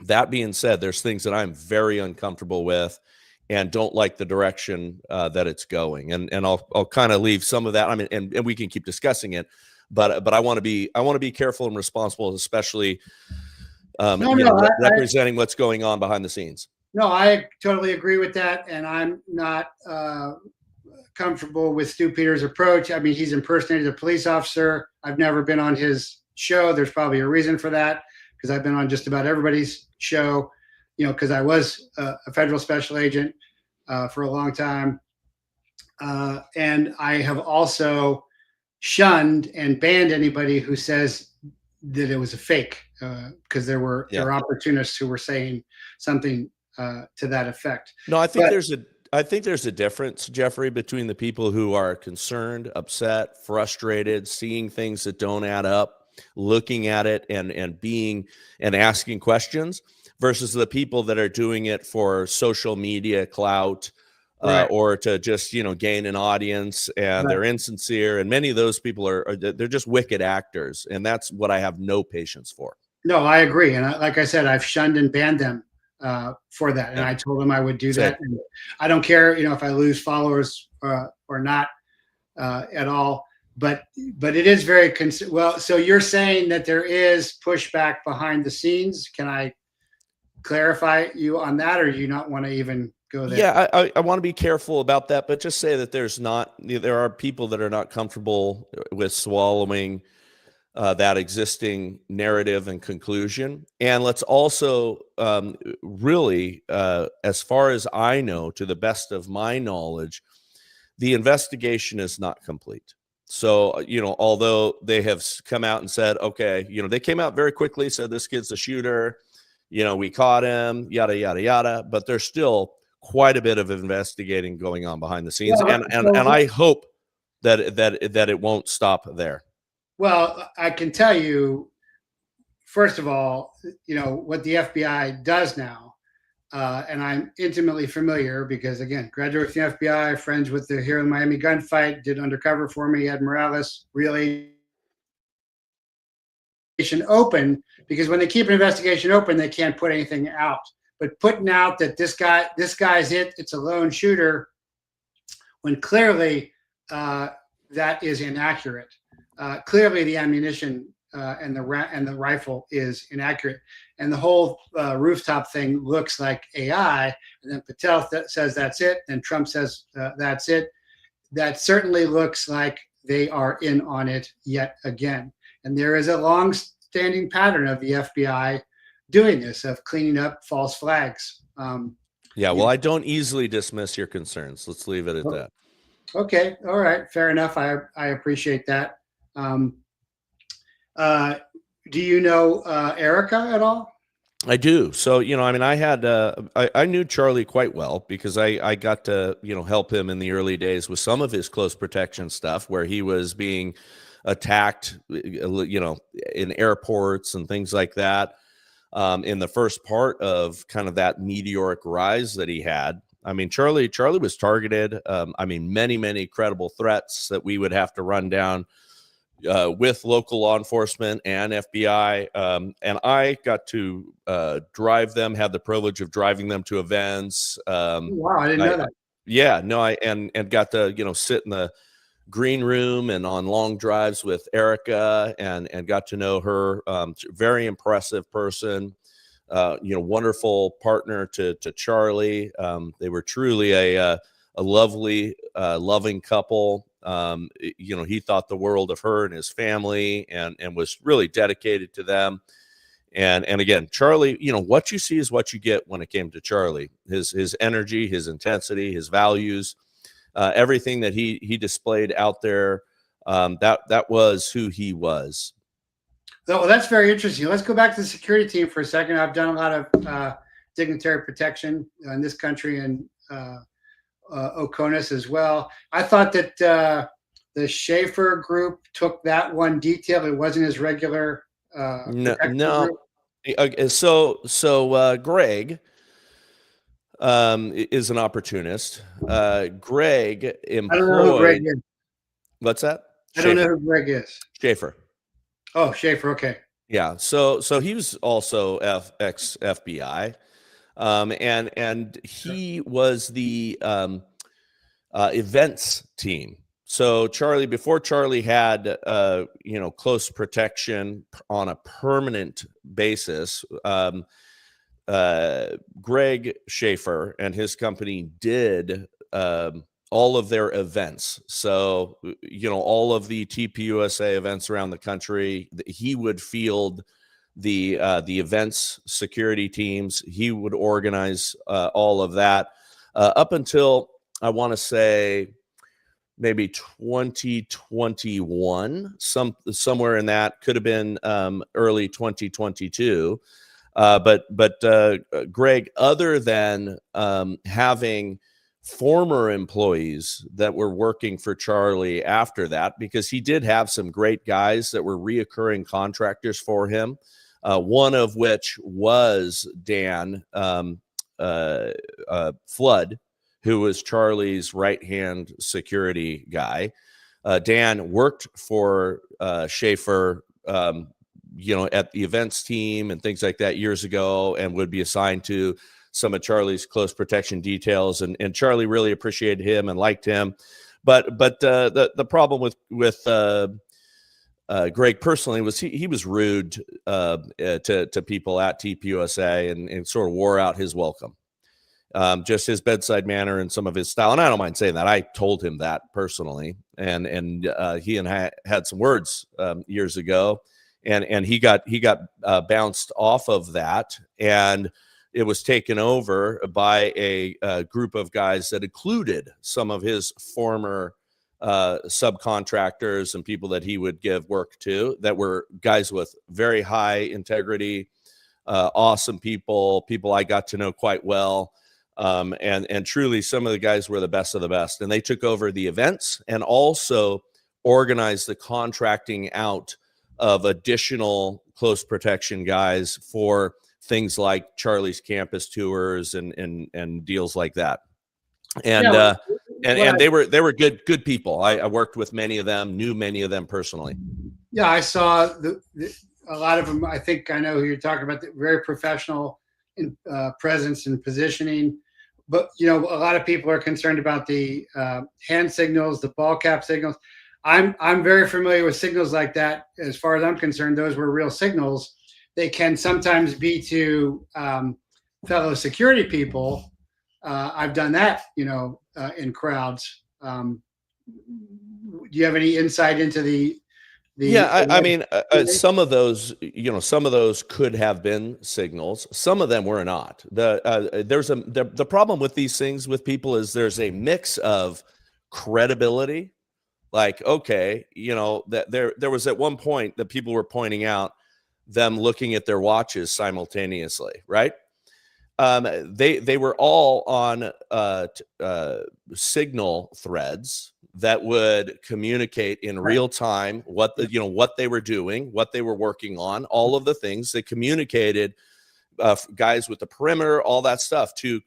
that being said, there's things that I'm very uncomfortable with and don't like the direction that it's going. And I'll kind of leave some of that. I mean, and we can keep discussing it, but I want to be careful and responsible, especially representing what's going on behind the scenes. No, I totally agree with that. And I'm not comfortable with Stu Peters' approach. I mean, he's impersonated a police officer. I've never been on his show. There's probably a reason for that, because I've been on just about everybody's show, because I was a federal special agent for a long time. And I have also shunned and banned anybody who says that it was a fake, because there were opportunists who were saying something to that effect. No, I think there's a difference, Jeffrey, between the people who are concerned, upset, frustrated, seeing things that don't add up, looking at it and asking questions, versus the people that are doing it for social media clout, or to just gain an audience, and they're insincere. And many of those people they're just wicked actors, and that's what I have no patience for. No, I agree, and like I said, I've shunned and banned them for that, and I told them I would do that. And I don't care, if I lose followers or not at all. But it is very well. So you're saying that there is pushback behind the scenes. Can I clarify you on that, or do you not want to even go there. Yeah, I want to be careful about that, but just say that there are people that are not comfortable with swallowing that existing narrative and conclusion. And let's also really, as far as I know, to the best of my knowledge, the investigation is not complete. So, although they have come out and said, okay, they came out very quickly, said this kid's a shooter, we caught him, yada, yada, yada, but there's still quite a bit of investigating going on behind the scenes. Well, and I hope that it won't stop there. Well, I can tell you, first of all, what the FBI does now, and I'm intimately familiar because, again, graduate from the FBI, friends with the Here in Miami gunfight, did undercover for me, Ed Morales, really open, because when they keep an investigation open, they can't put anything out. But putting out that this guy's it's a lone shooter, when clearly that is inaccurate. Clearly, the ammunition and the rifle is inaccurate, and the whole rooftop thing looks like AI. And then Patel says that's it, and Trump says that's it. That certainly looks like they are in on it yet again. And there is a long-standing pattern of the FBI doing this, of cleaning up false flags. Well, I don't easily dismiss your concerns. Let's leave it at that. Okay, all right, fair enough. I appreciate that. Do you know Erica at all? I do. So, I had, I knew Charlie quite well because I got to, help him in the early days with some of his close protection stuff where he was being attacked, in airports and things like that. In the first part of kind of that meteoric rise that he had. I mean, Charlie was targeted. Many, many credible threats that we would have to run down with local law enforcement and FBI. And I got to drive them, had the privilege of driving them to events. Wow, I didn't know that. Yeah, no, and got to, sit in the green room and on long drives with Erica and got to know her. Very impressive person. Wonderful partner to Charlie. They were truly a lovely, loving couple. He thought the world of her and his family and was really dedicated to them. And again, Charlie, what you see is what you get when it came to Charlie. His energy, his intensity, his values, everything that he displayed out there, that was who he was. Well, that's very interesting. Let's go back to the security team for a second. I've done a lot of dignitary protection in this country and Oconus as well. I thought that the Schaefer group took that one detail. It wasn't his regular no. Group. So Greg is an opportunist. Greg employed. I don't know who Greg is. What's that? I don't know who Greg is. Schaefer. Oh, Schaefer. Okay. Yeah. So he was also ex FBI. And he was the events team. So before Charlie had, close protection on a permanent basis, Greg Schaefer and his company did all of their events. So, all of the TPUSA events around the country, he would field the events security teams. He would organize all of that up until, I want to say, maybe 2021, somewhere in that. Could have been early 2022. But Greg, other than having former employees that were working for Charlie after that, because he did have some great guys that were reoccurring contractors for him, one of which was Dan Flood, who was Charlie's right-hand security guy. Dan worked for Schaefer, at the events team and things like that years ago, and would be assigned to some of Charlie's close protection details. And Charlie really appreciated him and liked him. But the problem with Greg personally was he was rude to people at TPUSA and sort of wore out his welcome. just his bedside manner and some of his style. And I don't mind saying that. I told him that personally, and he and I had some words years ago, and he got bounced off of that, and it was taken over by a group of guys that included some of his former subcontractors and people that he would give work to, that were guys with very high integrity, awesome people I got to know quite well. And truly some of the guys were the best of the best, and they took over the events and also organized the contracting out of additional close protection guys for things like Charlie's campus tours and deals like that. And Yeah, and they were good people. I worked with many of them, knew many of them personally. Yeah, I saw a lot of them. I think I know who you're talking about. Very professional in presence and positioning. But a lot of people are concerned about the hand signals, the ball cap signals. I'm very familiar with signals like that. As far as I'm concerned, those were real signals. They can sometimes be to fellow security people. I've done that, in crowds. Do you have any insight into the yeah, I mean, some of those, some of those could have been signals. Some of them were not. The problem with these things with people is there's a mix of credibility. Like, okay, that there was at one point that people were pointing out them looking at their watches simultaneously, right? They were all on signal threads that would communicate in real time what they were doing, what they were working on, all of the things that communicated, guys with the perimeter, all that stuff to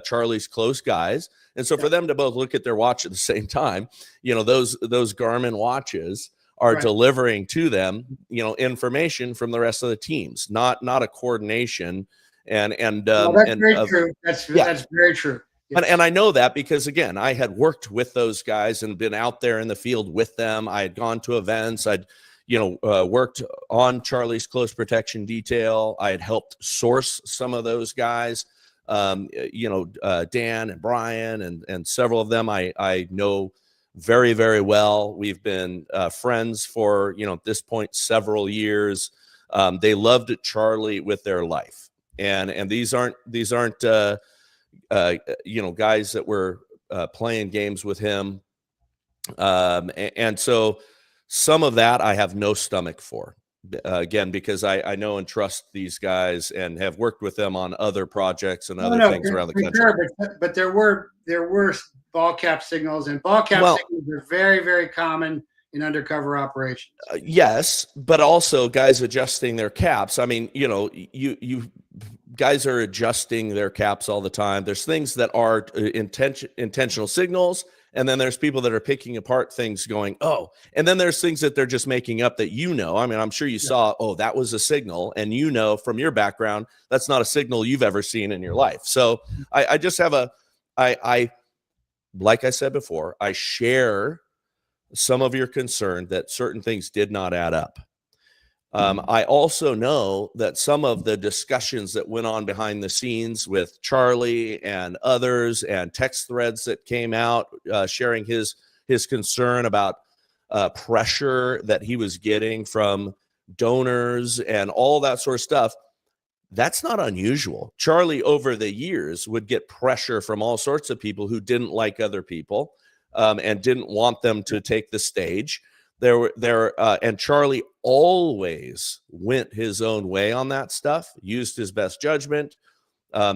Charlie's close guys. And so for them to both look at their watch at the same time, those Garmin watches are delivering to them, information from the rest of the teams, not a coordination. That's very true. That's very true. Yes. And I know that because, again, I had worked with those guys and been out there in the field with them. I had gone to events. I'd, worked on Charlie's close protection detail. I had helped source some of those guys, Dan and Brian and several of them I know very, very well. We've been friends for, at this point, several years. They loved Charlie with their life. And these aren't guys that were playing games with him. And so some of that I have no stomach for, again, because I know and trust these guys and have worked with them on other projects and other things around the country. Sure, but there were ball cap signals, and ball cap signals are very, very common in undercover operations. Yes, but also guys adjusting their caps. I mean, you guys are adjusting their caps all the time. There's things that are intentional signals, and then there's people that are picking apart things going, oh, and then there's things that they're just making up that I mean, I'm sure you saw, oh, that was a signal, and from your background, that's not a signal you've ever seen in your life. So I just have like I said before, I share some of your concern that certain things did not add up. I also know that some of the discussions that went on behind the scenes with Charlie and others, and text threads that came out sharing his concern about pressure that he was getting from donors and all that sort of stuff, that's not unusual. Charlie, over the years, would get pressure from all sorts of people who didn't like other people and didn't want them to take the stage. And Charlie always went his own way on that stuff, used his best judgment.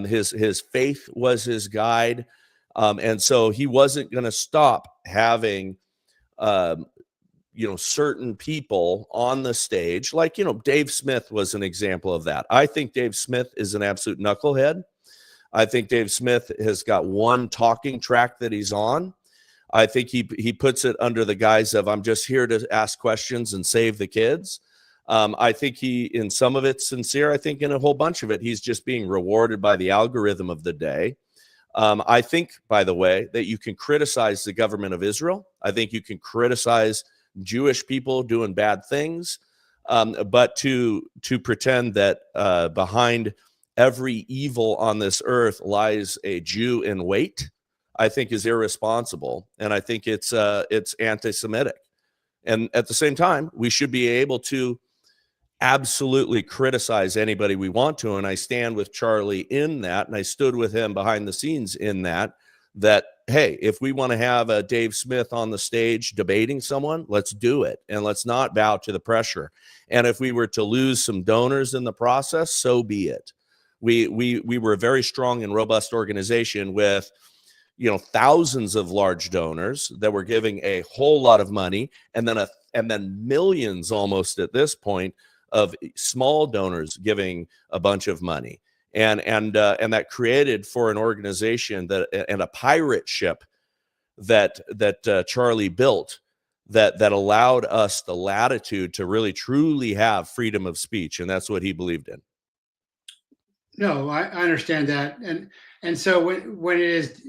His faith was his guide. And so he wasn't going to stop having, certain people on the stage. Like, Dave Smith was an example of that. I think Dave Smith is an absolute knucklehead. I think Dave Smith has got one talking track that he's on. I think he puts it under the guise of, I'm just here to ask questions and save the kids. I think he, in some of it's sincere. I think in a whole bunch of it, he's just being rewarded by the algorithm of the day. I think, by the way, that you can criticize the government of Israel. I think you can criticize Jewish people doing bad things. But to pretend that behind every evil on this earth lies a Jew in wait, I think is irresponsible. And I think it's anti-Semitic. And at the same time, we should be able to absolutely criticize anybody we want to. And I stand with Charlie in that. And I stood with him behind the scenes in that, hey, if we want to have a Dave Smith on the stage debating someone, let's do it. And let's not bow to the pressure. And if we were to lose some donors in the process, so be it. We were a very strong and robust organization with, thousands of large donors that were giving a whole lot of money, and then millions almost at this point of small donors giving a bunch of money, and that created for an organization and a pirate ship that Charlie built that allowed us the latitude to really truly have freedom of speech, and that's what he believed in. No, I understand that, and so when it is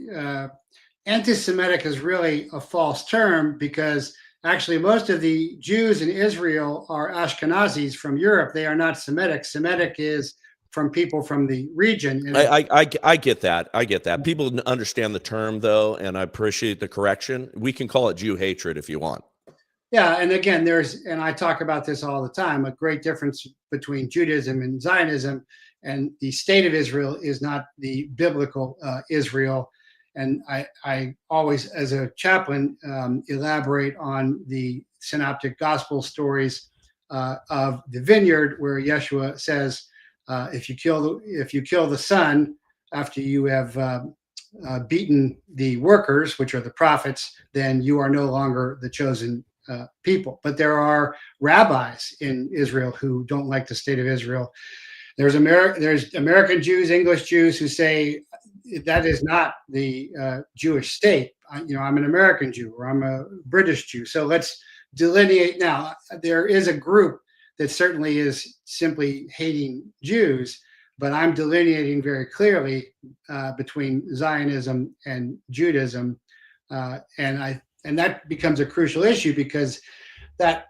anti-Semitic is really a false term, because actually most of the Jews in Israel are Ashkenazis from Europe. They are not Semitic. Semitic is from people from the region. And I get that. I get that. People understand the term, though, and I appreciate the correction. We can call it Jew hatred if you want. Yeah, and again, and I talk about this all the time, a great difference between Judaism and Zionism, and the state of Israel is not the biblical Israel. And I always, as a chaplain, elaborate on the synoptic gospel stories of the vineyard, where Yeshua says, if you kill the son after you have beaten the workers, which are the prophets, then you are no longer the chosen people. But there are rabbis in Israel who don't like the state of Israel. There's American Jews, English Jews who say that is not the Jewish state. I'm an American Jew, or I'm a British Jew. So let's delineate now. There is a group that certainly is simply hating Jews, but I'm delineating very clearly between Zionism and Judaism, and that becomes a crucial issue, because that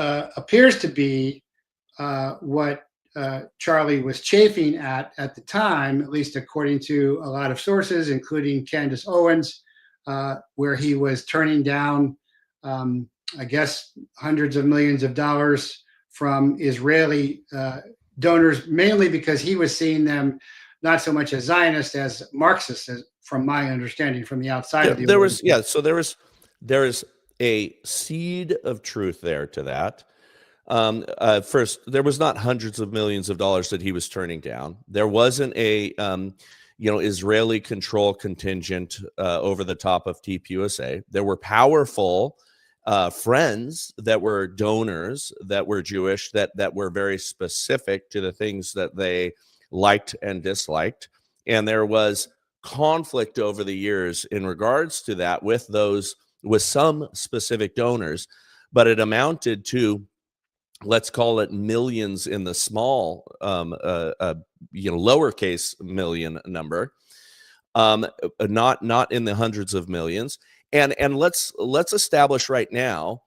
appears to be what Charlie was chafing at the time, at least according to a lot of sources, including Candace Owens, where he was turning down, I guess, hundreds of millions of dollars from Israeli donors, mainly because he was seeing them not so much as Zionists as Marxists, from my understanding from the outside of the there is a seed of truth there to that. First, there was not hundreds of millions of dollars that he was turning down. There wasn't a Israeli control contingent over the top of TPUSA. There were powerful friends that were donors that were Jewish, that were very specific to the things that they liked and disliked. And there was conflict over the years in regards to that with some specific donors, but it amounted to, let's call it millions in the small, lowercase million number, not in the hundreds of millions. And let's establish right now,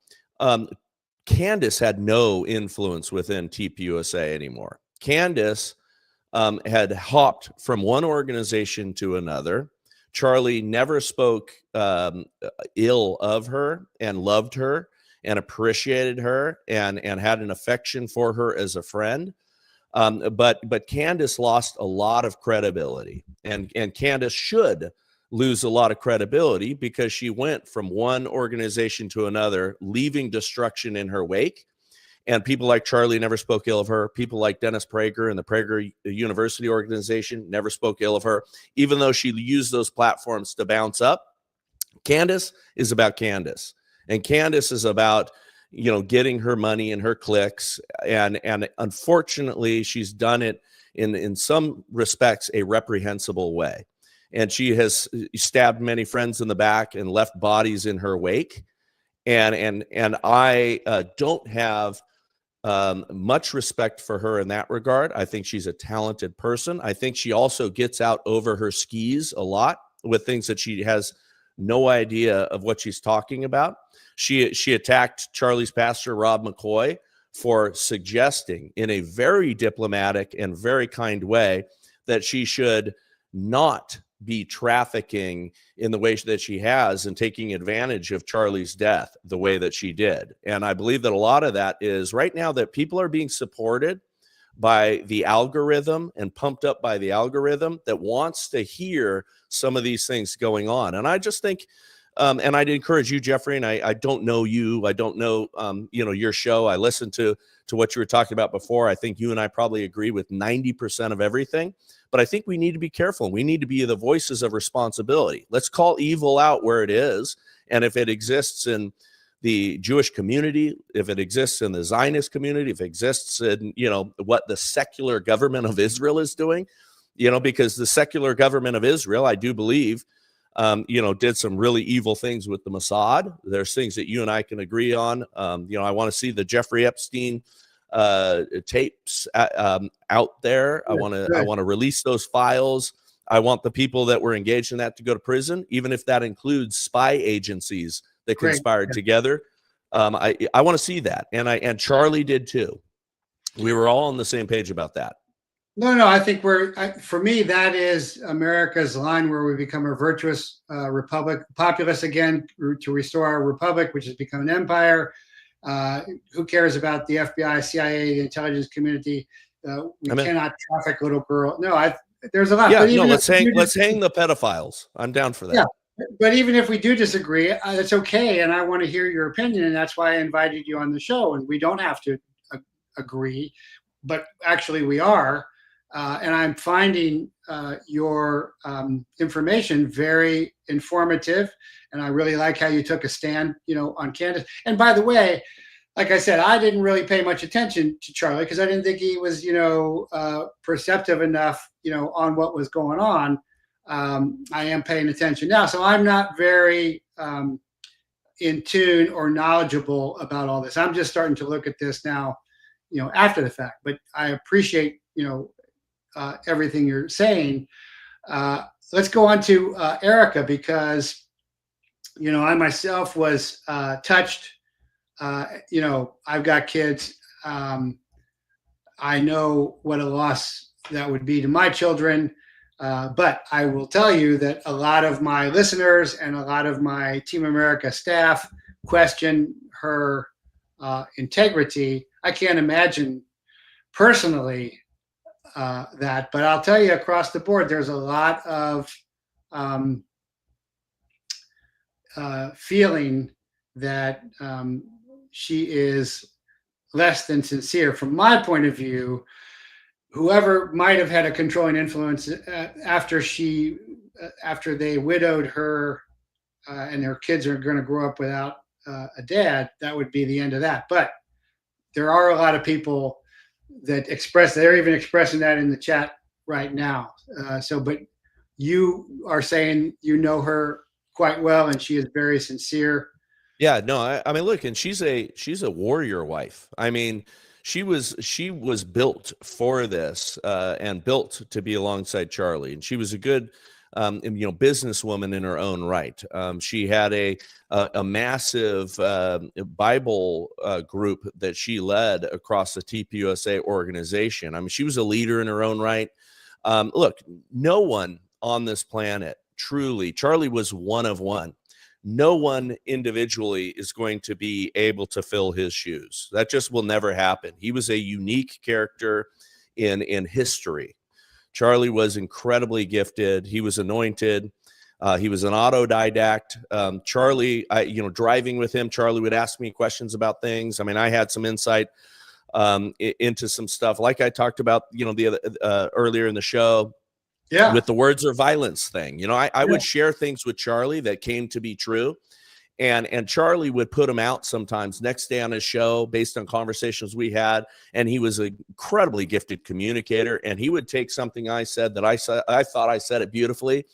Candace had no influence within TPUSA anymore. Candace had hopped from one organization to another. Charlie never spoke ill of her, and loved her and appreciated her and had an affection for her as a friend. But Candace lost a lot of credibility, and Candace should lose a lot of credibility, because she went from one organization to another, leaving destruction in her wake. And people like Charlie never spoke ill of her. People like Dennis Prager and the Prager University organization never spoke ill of her, even though she used those platforms to bounce up. Candace is about Candace, and Candace is about, getting her money and her clicks. And unfortunately, she's done it in some respects a reprehensible way. And she has stabbed many friends in the back and left bodies in her wake. And I don't have much respect for her in that regard. I think she's a talented person. I think she also gets out over her skis a lot with things that she has no idea of what she's talking about. She attacked Charlie's pastor, Rob McCoy, for suggesting in a very diplomatic and very kind way that she should not be trafficking in the way that she has and taking advantage of Charlie's death the way that she did. And I believe that a lot of that is right now that people are being supported by the algorithm and pumped up by the algorithm that wants to hear some of these things going on. And I just think, and I'd encourage you, Jeffrey, and I don't know you, I don't know, your show. I listened to what you were talking about before. I think you and I probably agree with 90% of everything, but I think we need to be careful. We need to be the voices of responsibility. Let's call evil out where it is. And if it exists in the Jewish community, if it exists in the Zionist community, if it exists in, what the secular government of Israel is doing, because the secular government of Israel, I do believe, did some really evil things with the Mossad. There's things that you and I can agree on. I want to see the Jeffrey Epstein tapes out there. I want to release those files. I want the people that were engaged in that to go to prison, even if that includes spy agencies that conspired together. I want to see that. And Charlie did too. We were all on the same page about that. No, I think for me, that is America's line where we become a virtuous republic, populous again, to restore our republic, which has become an empire. Who cares about the FBI, CIA, the intelligence community? We cannot traffic little girls. No, there's a lot. Yeah, no, let's hang the pedophiles. I'm down for that. Yeah. But even if we do disagree, that's okay. And I want to hear your opinion. And that's why I invited you on the show. And we don't have to agree, but actually we are. And I'm finding your information very informative. And I really like how you took a stand, on Candace. And by the way, like I said, I didn't really pay much attention to Charlie because I didn't think he was, perceptive enough, on what was going on. I am paying attention now. So I'm not very in tune or knowledgeable about all this. I'm just starting to look at this now, after the fact. But I appreciate, everything you're saying. Let's go on to Erica because, I myself was touched. I've got kids. I know what a loss that would be to my children. But I will tell you that a lot of my listeners and a lot of my Team America staff question her integrity. I can't imagine personally that, but I'll tell you across the board, there's a lot of feeling that she is less than sincere. From my point of view, whoever might have had a controlling influence after they widowed her and their kids are going to grow up without a dad, that would be the end of that. But there are a lot of people that they're even expressing that in the chat right now. But you are saying her quite well and she is very sincere. Yeah, no, I mean, look, and she's a warrior wife. I mean, she was built for this and built to be alongside Charlie. And she was a good, businesswoman in her own right. She had a massive Bible group that she led across the TPUSA organization. I mean, she was a leader in her own right. Look, no one on this planet, truly, Charlie was one of one. No one individually is going to be able to fill his shoes. That just will never happen. He was a unique character in history. Charlie was incredibly gifted. He was anointed. He was an autodidact. Charlie, driving with him, Charlie would ask me questions about things. I mean, I had some insight into some stuff, like I talked about, earlier in the show. Yeah. With the words or violence thing. I would share things with Charlie that came to be true. And Charlie would put them out sometimes next day on his show based on conversations we had. And he was an incredibly gifted communicator. And he would take something I said that I thought I said it beautifully.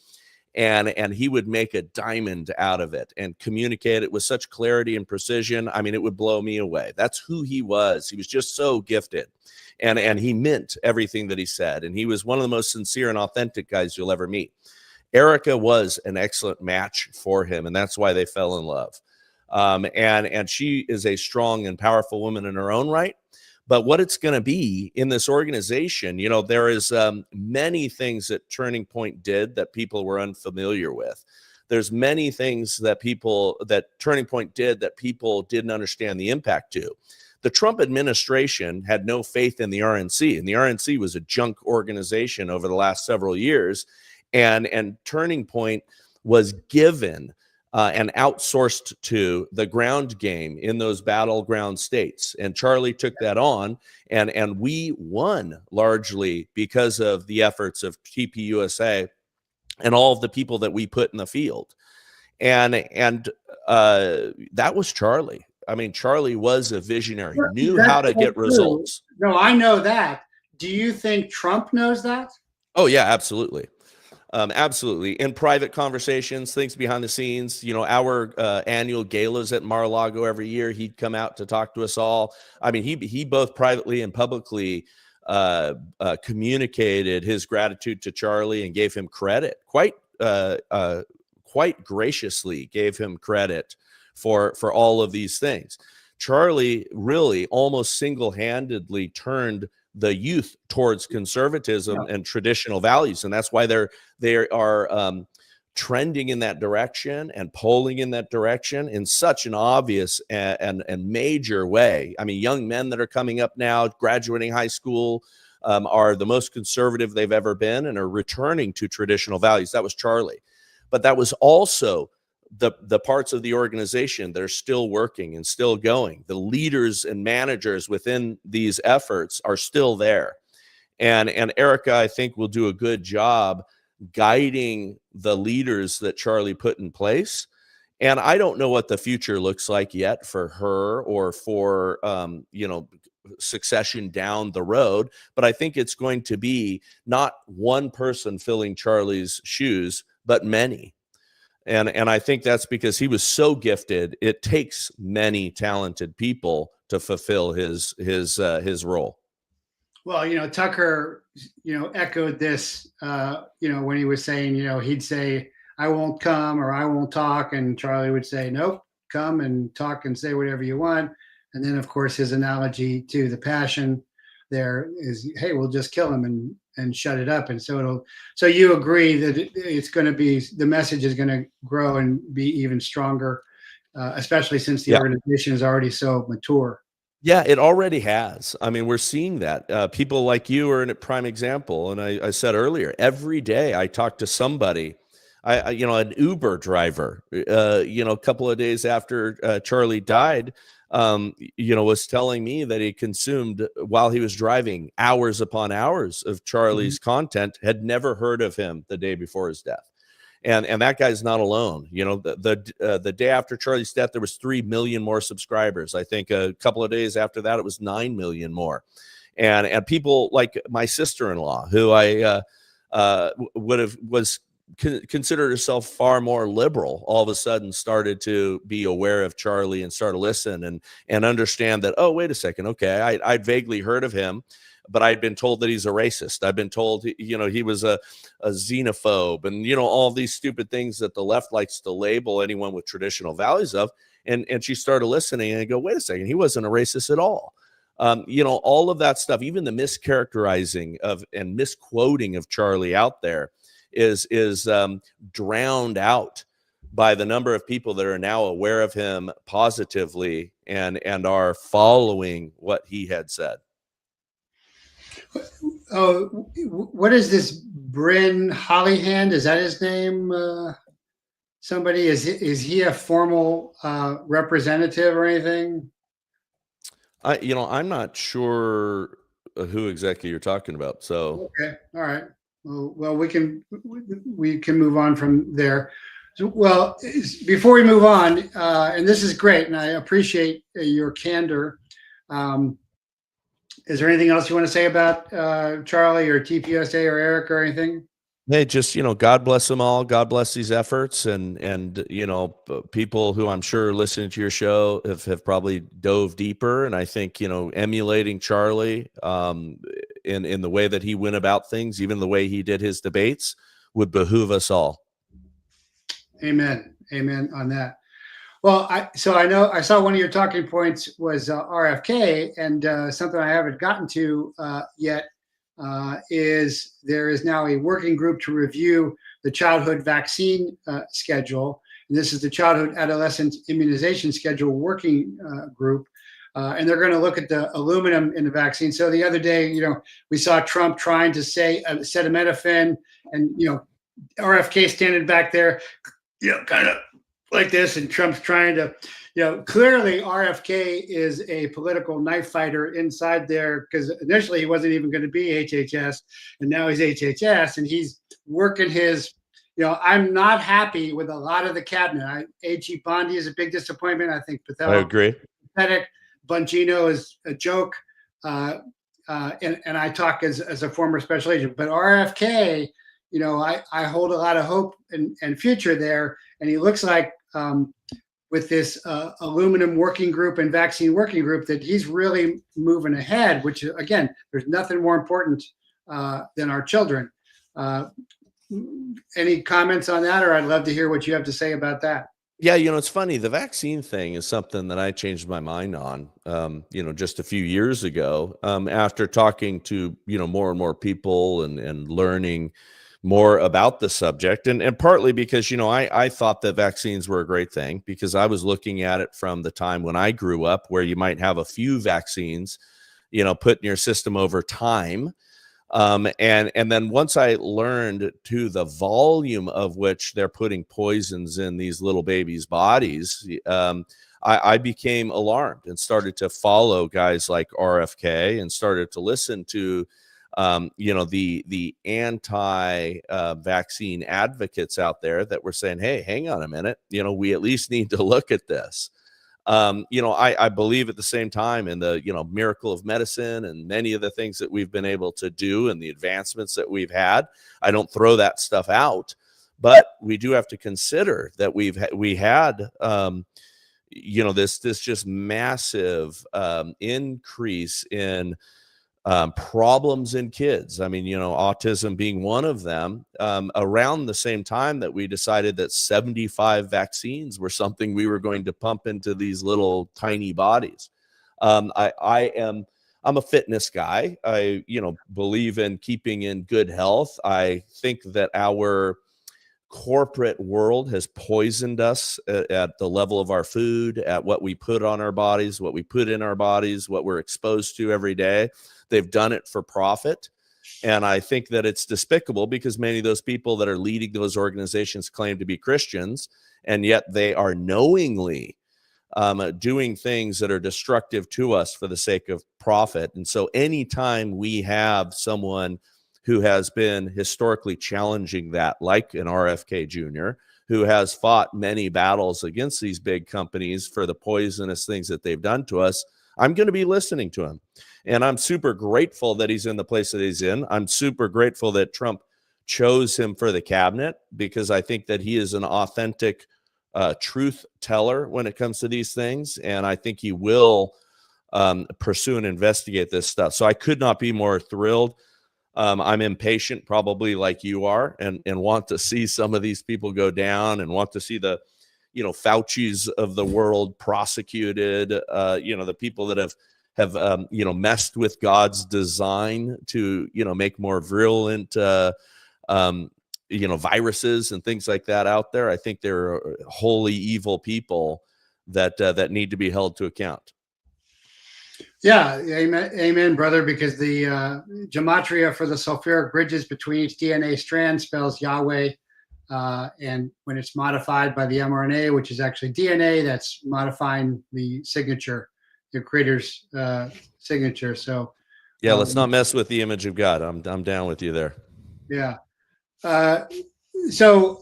And he would make a diamond out of it and communicate it with such clarity and precision. I mean, it would blow me away. That's who he was. He was just so gifted. And he meant everything that he said. And he was one of the most sincere and authentic guys you'll ever meet. Erica was an excellent match for him, and that's why they fell in love. And she is a strong and powerful woman in her own right. But what it's going to be in this organization, you know, there is many things that Turning Point did that people were unfamiliar with. There's many things that Turning Point did that people didn't understand the impact to. The Trump administration had no faith in the RNC, and the RNC was a junk organization over the last several years. And Turning Point was given and outsourced to the ground game in those battleground states. And Charlie took that on, and we won largely because of the efforts of TPUSA and all of the people that we put in the field. And that was Charlie. I mean, Charlie was a visionary, knew how to get results. No, I know that. Do you think Trump knows that? Oh, yeah, absolutely. Absolutely. In private conversations, things behind the scenes, you know, our annual galas at Mar-a-Lago every year, he'd come out to talk to us all. I mean, he both privately and publicly communicated his gratitude to Charlie and gave him credit, quite graciously gave him credit for all of these things. Charlie really almost single-handedly turned the youth towards conservatism and traditional values, and that's why they are trending in that direction and polling in that direction in such an obvious and major way. I mean, young men that are coming up now, graduating high school, are the most conservative they've ever been and are returning to traditional values. That was Charlie, but that was also the parts of the organization that are still working and still going. The leaders and managers within these efforts are still there. And Erica, I think, will do a good job guiding the leaders that Charlie put in place. And I don't know what the future looks like yet for her or for, you know, succession down the road. But I think it's going to be not one person filling Charlie's shoes, but many. And I think that's because he was so gifted. It takes many talented people to fulfill his role. Well, you know, Tucker, you know, echoed this, you know, when he was saying, you know, he'd say, I won't come or I won't talk. And Charlie would say, nope, come and talk and say whatever you want. And then, of course, his analogy to the passion there is, hey, we'll just kill him and shut it up. And so you agree that it's going to be, the message is going to grow and be even stronger, especially since the organization is already so mature. Yeah, it already has. I mean, we're seeing that. People like you are a prime example. And I said earlier, every day I talk to somebody, you know, an Uber driver, you know, a couple of days after Charlie died, you know, was telling me that he consumed, while he was driving, hours upon hours of Charlie's content, had never heard of him the day before his death. And that guy's not alone. You know, the day after Charlie's death, there was 3 million more subscribers. I think a couple of days after that, it was 9 million more. And people like my sister-in-law, who I was considered herself far more liberal, all of a sudden started to be aware of Charlie and start to listen and understand that, oh, wait a second. Okay. I'd vaguely heard of him, but I'd been told that he's a racist. I've been told, you know, he was a xenophobe and, you know, all these stupid things that the left likes to label anyone with traditional values of. And she started listening and I go, wait a second, he wasn't a racist at all. You know, all of that stuff, even the mischaracterizing of and misquoting of Charlie out there is drowned out by the number of people that are now aware of him positively and are following what he had said. Oh, what is this? Bryn Hollyhand? Is that his name? Somebody, is he a formal representative or anything? You know, I'm not sure who exactly you're talking about. So okay, all right. Well, we can move on from there. So, well, before we move on, and this is great, and I appreciate your candor. Is there anything else you want to say about Charlie or TPUSA or Eric or anything? Hey, just, you know, God bless them all. God bless these efforts. And you know, people who I'm sure listening to your show have probably dove deeper. And I think, you know, emulating Charlie in the way that he went about things, even the way he did his debates, would behoove us all. Amen. Amen on that. Well, I saw one of your talking points was RFK, and something I haven't gotten to yet is there is now a working group to review the childhood vaccine schedule, and this is the Childhood Adolescent Immunization Schedule Working Group. And they're going to look at the aluminum in the vaccine. So the other day, we saw Trump trying to say acetaminophen, and RFK standing back there, kind of like this, and Trump's trying to, clearly RFK is a political knife fighter inside there, because initially he wasn't even going to be HHS, and now he's HHS, and he's working his. I'm not happy with a lot of the cabinet. A.G. Bondi is a big disappointment. I think I agree. Pathetic. Bongino is a joke, and I talk as a former special agent. But RFK, I hold a lot of hope and future there, and he looks like with this aluminum working group and vaccine working group that he's really moving ahead. Which, again, there's nothing more important than our children. Any comments on that, or I'd love to hear what you have to say about that. Yeah, it's funny. The vaccine thing is something that I changed my mind on, just a few years ago, after talking to, more and more people and learning more about the subject. And partly because, I thought that vaccines were a great thing, because I was looking at it from the time when I grew up, where you might have a few vaccines, put in your system over time. And then once I learned to the volume of which they're putting poisons in these little babies' bodies, I became alarmed and started to follow guys like RFK and started to listen to, the anti-vaccine advocates out there that were saying, hey, hang on a minute, we at least need to look at this. I believe at the same time in the, miracle of medicine and many of the things that we've been able to do and the advancements that we've had. I don't throw that stuff out, but we do have to consider that we had, this just massive increase in problems in kids. I mean, autism being one of them, around the same time that we decided that 75 vaccines were something we were going to pump into these little tiny bodies. I'm a fitness guy. I, believe in keeping in good health. I think that our corporate world has poisoned us at the level of our food, at what we put on our bodies, what we put in our bodies, what we're exposed to every day. They've done it for profit. And I think that it's despicable, because many of those people that are leading those organizations claim to be Christians, and yet they are knowingly doing things that are destructive to us for the sake of profit. And so anytime we have someone who has been historically challenging that, like an RFK Jr., who has fought many battles against these big companies for the poisonous things that they've done to us, I'm going to be listening to him. And I'm super grateful that he's in the place that he's in. I'm super grateful that Trump chose him for the cabinet, because I think that he is an authentic truth teller when it comes to these things. And I think he will pursue and investigate this stuff. So I could not be more thrilled. I'm impatient, probably like you are, and want to see some of these people go down, and want to see the, Fauci's of the world prosecuted, the people that have messed with God's design to, make more virulent, viruses and things like that out there. I think there are wholly evil people that need to be held to account. Yeah, amen, brother, because the gematria for the sulfuric bridges between each DNA strand spells Yahweh. And when it's modified by the mRNA, which is actually DNA, that's modifying the signature, the creator's signature. So, yeah, let's not mess with the image of God. I'm down with you there. Yeah. So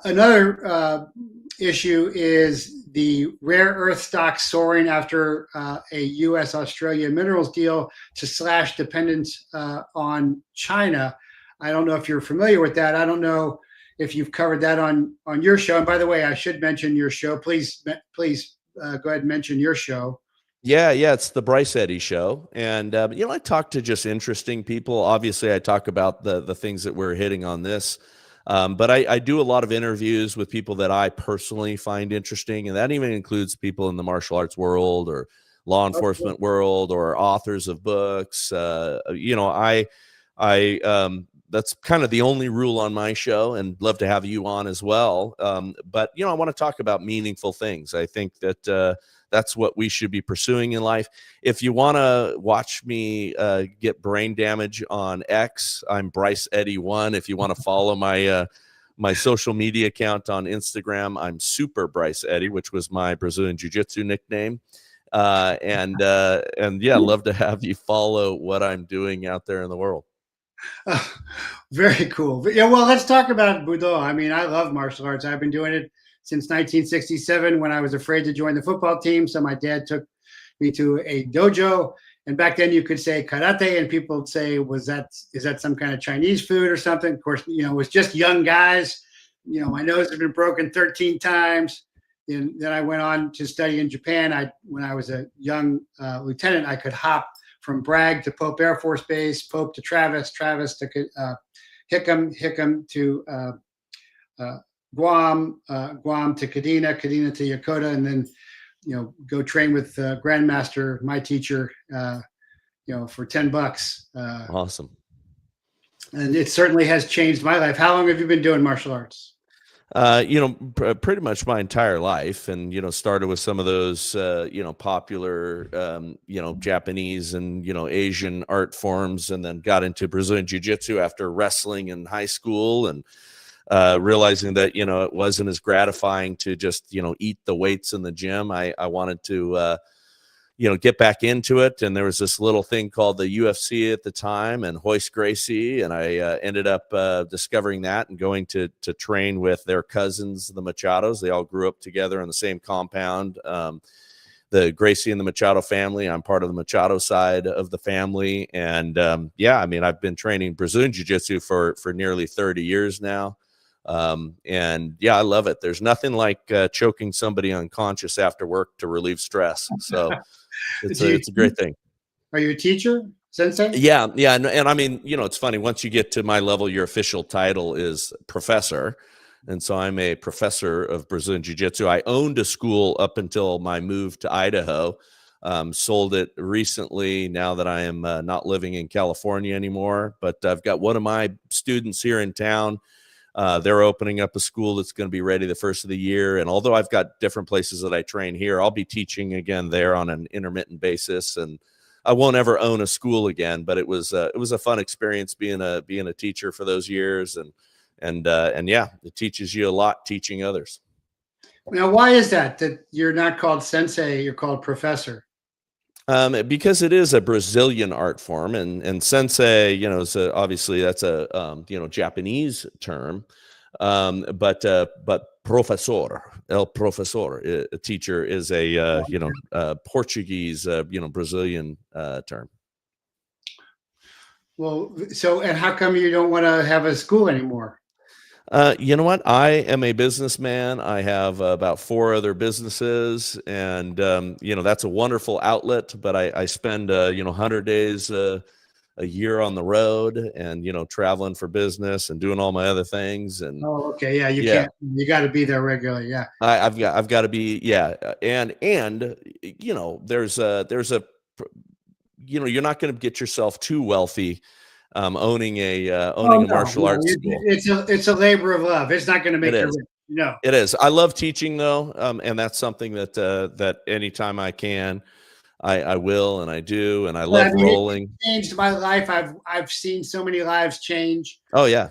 another issue is the rare earth stocks soaring after a U.S.-Australia minerals deal to slash dependence on China. I don't know if you're familiar with that. I don't know if you've covered that on your show. And by the way, I should mention your show. Please go ahead and mention your show. Yeah, it's the BRYCE EDDY show. And, I talk to just interesting people. Obviously, I talk about the things that we're hitting on this But I do a lot of interviews with people that I personally find interesting, and that even includes people in the martial arts world or law enforcement world or authors of books. I that's kind of the only rule on my show, and love to have you on as well. But I want to talk about meaningful things. I think that that's what we should be pursuing in life. If you want to watch me get brain damage on X, I'm Bryce Eddy 1. If you want to follow my social media account on Instagram, I'm Super Bryce Eddy, which was my Brazilian Jiu-Jitsu nickname. And yeah, love to have you follow what I'm doing out there in the world. Very cool. Yeah, well, let's talk about Budo. I mean, I love martial arts. I've been doing it since 1967 when I was afraid to join the football team. So my dad took me to a dojo. And back then you could say karate and people would say, is that some kind of Chinese food or something? Of course, it was just young guys. My nose had been broken 13 times. And then I went on to study in Japan. When I was a young lieutenant, I could hop from Bragg to Pope Air Force Base, Pope to Travis, Travis to Hickam, Hickam to Guam, Guam to Kadena, Kadena to Yokota, and then go train with Grandmaster, my teacher, for $10. Awesome. And it certainly has changed my life. How long have you been doing martial arts? Pretty much my entire life, and started with some of those popular Japanese and Asian art forms, and then got into Brazilian Jiu-Jitsu after wrestling in high school, and realizing that it wasn't as gratifying to just eat the weights in the gym. I wanted to get back into it. And there was this little thing called the UFC at the time, and Hoist Gracie. And I ended up discovering that and going to train with their cousins, the Machados. They all grew up together in the same compound. The Gracie and the Machado family. I'm part of the Machado side of the family. And I've been training Brazilian Jiu-Jitsu for nearly 30 years now. And I love it. There's nothing like choking somebody unconscious after work to relieve stress. So it's a great thing. Are you a teacher, sensei? Yeah. And I mean, it's funny, once you get to my level, your official title is professor. And so I'm a professor of Brazilian Jiu-Jitsu. I owned a school up until my move to Idaho. Sold it recently, now that I am not living in California anymore. But I've got one of my students here in town. They're opening up a school that's going to be ready the first of the year. And although I've got different places that I train here, I'll be teaching again there on an intermittent basis. And I won't ever own a school again, but it was a fun experience being a teacher for those years. And it teaches you a lot, teaching others. Now, why is that you're not called sensei, you're called professor? Because it is a Brazilian art form, and sensei, is obviously that's a Japanese term, but professor, el professor, a teacher, is a Portuguese Brazilian term. Well, and how come you don't want to have a school anymore? You know what? I am a businessman. I have about 4 other businesses, and that's a wonderful outlet. But I spend 100 days a year on the road, and traveling for business and doing all my other things. And okay, yeah, can't. You got to be there regularly. Yeah, I've got to be. Yeah, and there's a you're not going to get yourself too wealthy. Owning a martial arts school. It's a labor of love. It's not going to make you rich. It is. I love teaching though, and that's something that anytime I can, I will, and I do, and I love rolling. It changed my life. I've seen so many lives change. Oh yeah.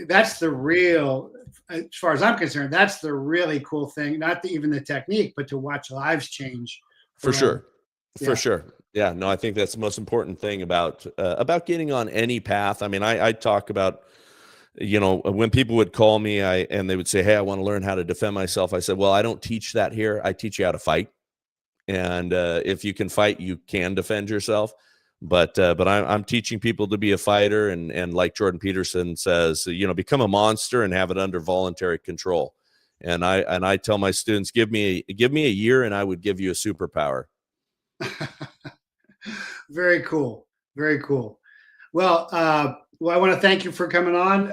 That's the real, as far as I'm concerned, that's the really cool thing. Not even the technique, but to watch lives change. For sure. For sure. Yeah, no, I think that's the most important thing about getting on any path. I mean, I talk about, when people would call me, and they would say, "Hey, I want to learn how to defend myself." I said, "Well, I don't teach that here. I teach you how to fight. And if you can fight, you can defend yourself. But I'm teaching people to be a fighter, and like Jordan Peterson says, become a monster and have it under voluntary control. And I tell my students, give me a year, and I would give you a superpower." Very cool. Very cool. Well, Well, I want to thank you for coming on.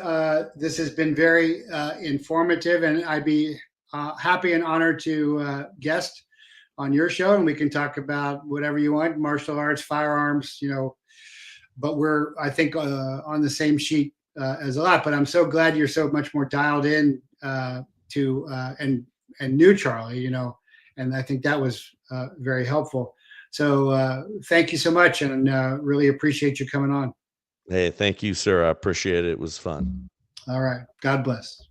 This has been very informative, and I'd be happy and honored to guest on your show, and we can talk about whatever you want, martial arts, firearms, but we're, I think, on the same sheet as a lot. But I'm so glad you're so much more dialed in to and knew Charlie, and I think that was very helpful. So thank you so much, and really appreciate you coming on. Hey, thank you, sir. I appreciate it. It was fun. All right. God bless.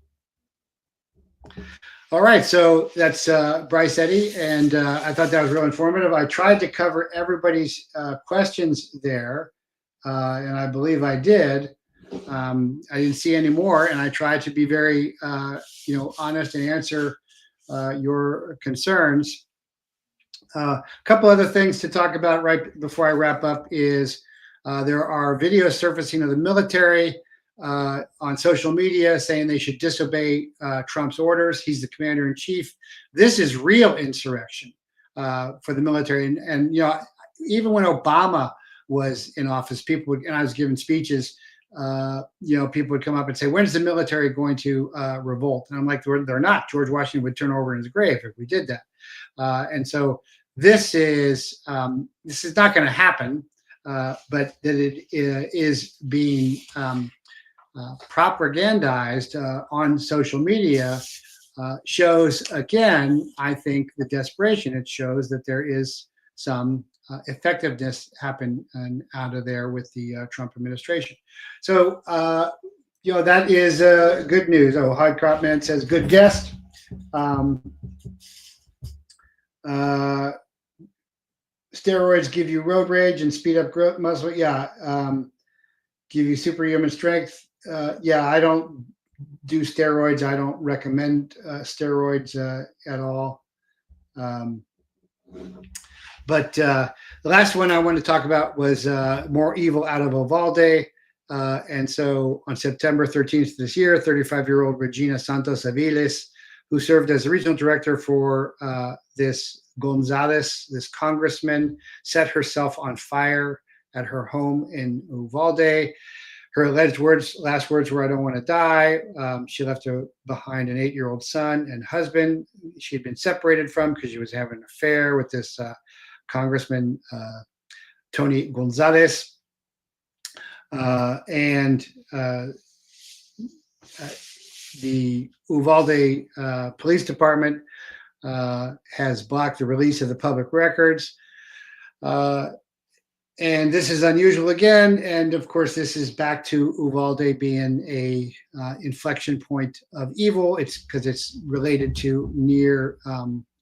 All right. So that's Bryce Eddy, and I thought that was real informative. I tried to cover everybody's questions there, and I believe I did. I didn't see any more, and I tried to be very, honest and answer your concerns. A couple other things to talk about right before I wrap up is there are videos surfacing of the military on social media saying they should disobey Trump's orders. He's the commander in chief. This is real insurrection for the military. And even when Obama was in office, people would, and I was giving speeches, people would come up and say, when's the military going to revolt? And I'm like, they're not. George Washington would turn over in his grave if we did that. And so this is not going to happen, but that it is being propagandized on social media shows, again, I think, the desperation. It shows that there is some effectiveness happen out of there with the Trump administration. So, that is good news. Oh, Hyde Cropman says, good guest. Steroids give you road rage and speed up growth muscle. Yeah. Give you superhuman strength. I don't do steroids. I don't recommend steroids at all. But the last one I wanted to talk about was more evil out of Uvalde. And so on September 13th this year, 35-year-old Regina Santos Aviles, who served as the regional director for this Gonzalez, this congressman, set herself on fire at her home in Uvalde. Her alleged last words were, "I don't want to die." She left behind an 8-year-old son and husband she'd been separated from because she was having an affair with this Congressman Tony Gonzalez. And the Uvalde Police Department has blocked the release of the public records. And this is unusual again. And of course, this is back to Uvalde being a inflection point of evil. It's because it's related to near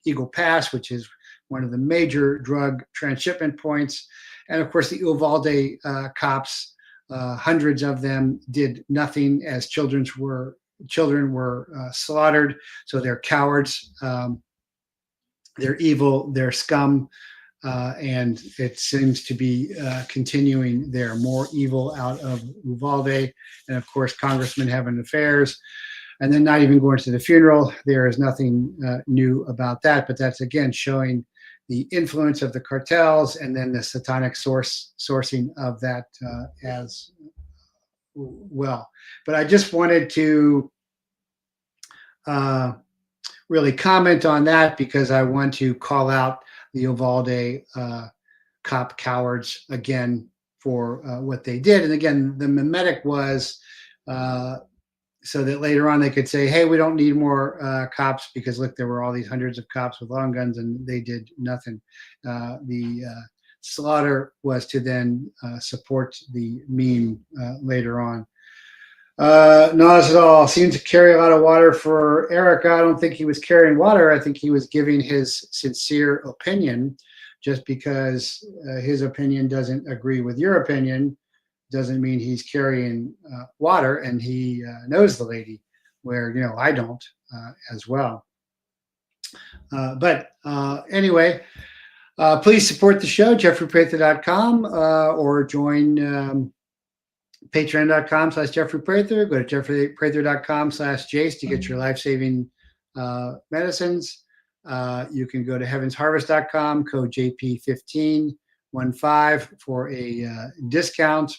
Eagle Pass, which is one of the major drug transshipment points. And of course, the Uvalde cops, hundreds of them, did nothing as children were slaughtered. So they're cowards. They're evil. They're scum. And it seems to be continuing there. More evil out of Uvalde. And of course, congressmen having affairs and then not even going to the funeral. There is nothing new about that. But that's, again, showing the influence of the cartels and then the satanic sourcing of that as well. But I just wanted to really comment on that because I want to call out the Uvalde cop cowards again for what they did. And again, the mimetic was so that later on they could say, hey, we don't need more cops because look, there were all these hundreds of cops with long guns and they did nothing. The slaughter was to then support the meme later on. Nazal seemed to carry a lot of water for Erica. I don't think he was carrying water. I think he was giving his sincere opinion. Just because his opinion doesn't agree with your opinion doesn't mean he's carrying water, and he knows the lady where, I don't as well. But anyway, please support the show, jeffreyprather.com, or join patreon.com/jeffreyprather. Go to jeffreyprather.com/Jace to get your life-saving medicines. You can go to heavensharvest.com, code JP1515 for a discount.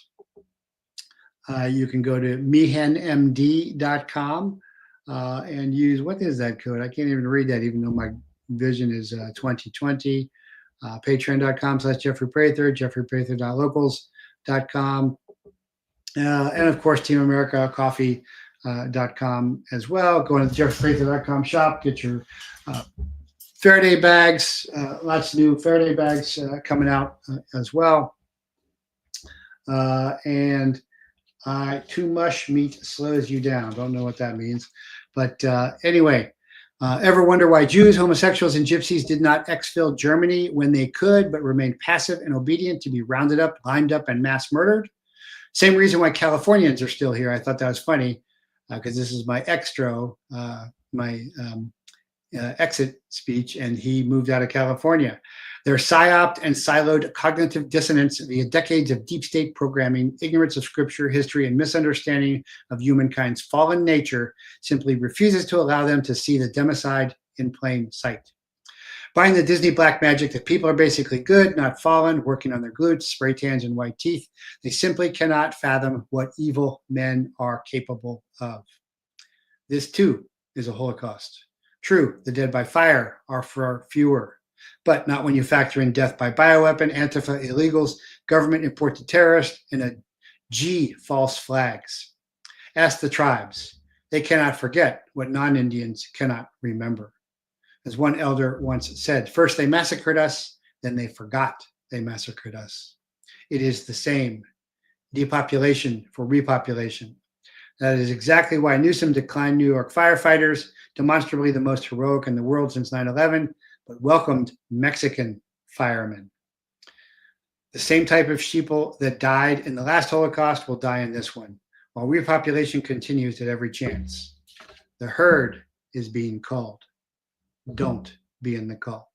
You can go to mehenmd.com and use, what is that code? I can't even read that, even though my vision is 2020. Patreon.com/Jeffrey Prather, jeffreyprather.locals.com. And of course, Team America Coffee.com as well. Go to the jeffreyprather.com shop, get your Faraday bags, lots of new Faraday bags coming out as well. And too much meat slows you down. Don't know what that means. But anyway, ever wonder why Jews, homosexuals, and gypsies did not exfil Germany when they could, but remained passive and obedient to be rounded up, lined up, and mass murdered? Same reason why Californians are still here. I thought that was funny because this is my extro, my exit speech, and he moved out of California. Their psyoped and siloed cognitive dissonance via decades of deep state programming, ignorance of scripture, history, and misunderstanding of humankind's fallen nature simply refuses to allow them to see the democide in plain sight. Buying the Disney black magic that people are basically good, not fallen, working on their glutes, spray tans, and white teeth, they simply cannot fathom what evil men are capable of. This too is a Holocaust. True, the dead by fire are far fewer, but not when you factor in death by bioweapon, Antifa illegals, government imported terrorists, and a G false flags. Ask the tribes. They cannot forget what non-Indians cannot remember. As one elder once said, first they massacred us, then they forgot they massacred us. It is the same. Depopulation for repopulation. That is exactly why Newsom declined New York firefighters, demonstrably the most heroic in the world since 9/11, but welcomed Mexican firemen. The same type of sheeple that died in the last Holocaust will die in this one, while repopulation continues at every chance. The herd is being called. Don't be in the cult.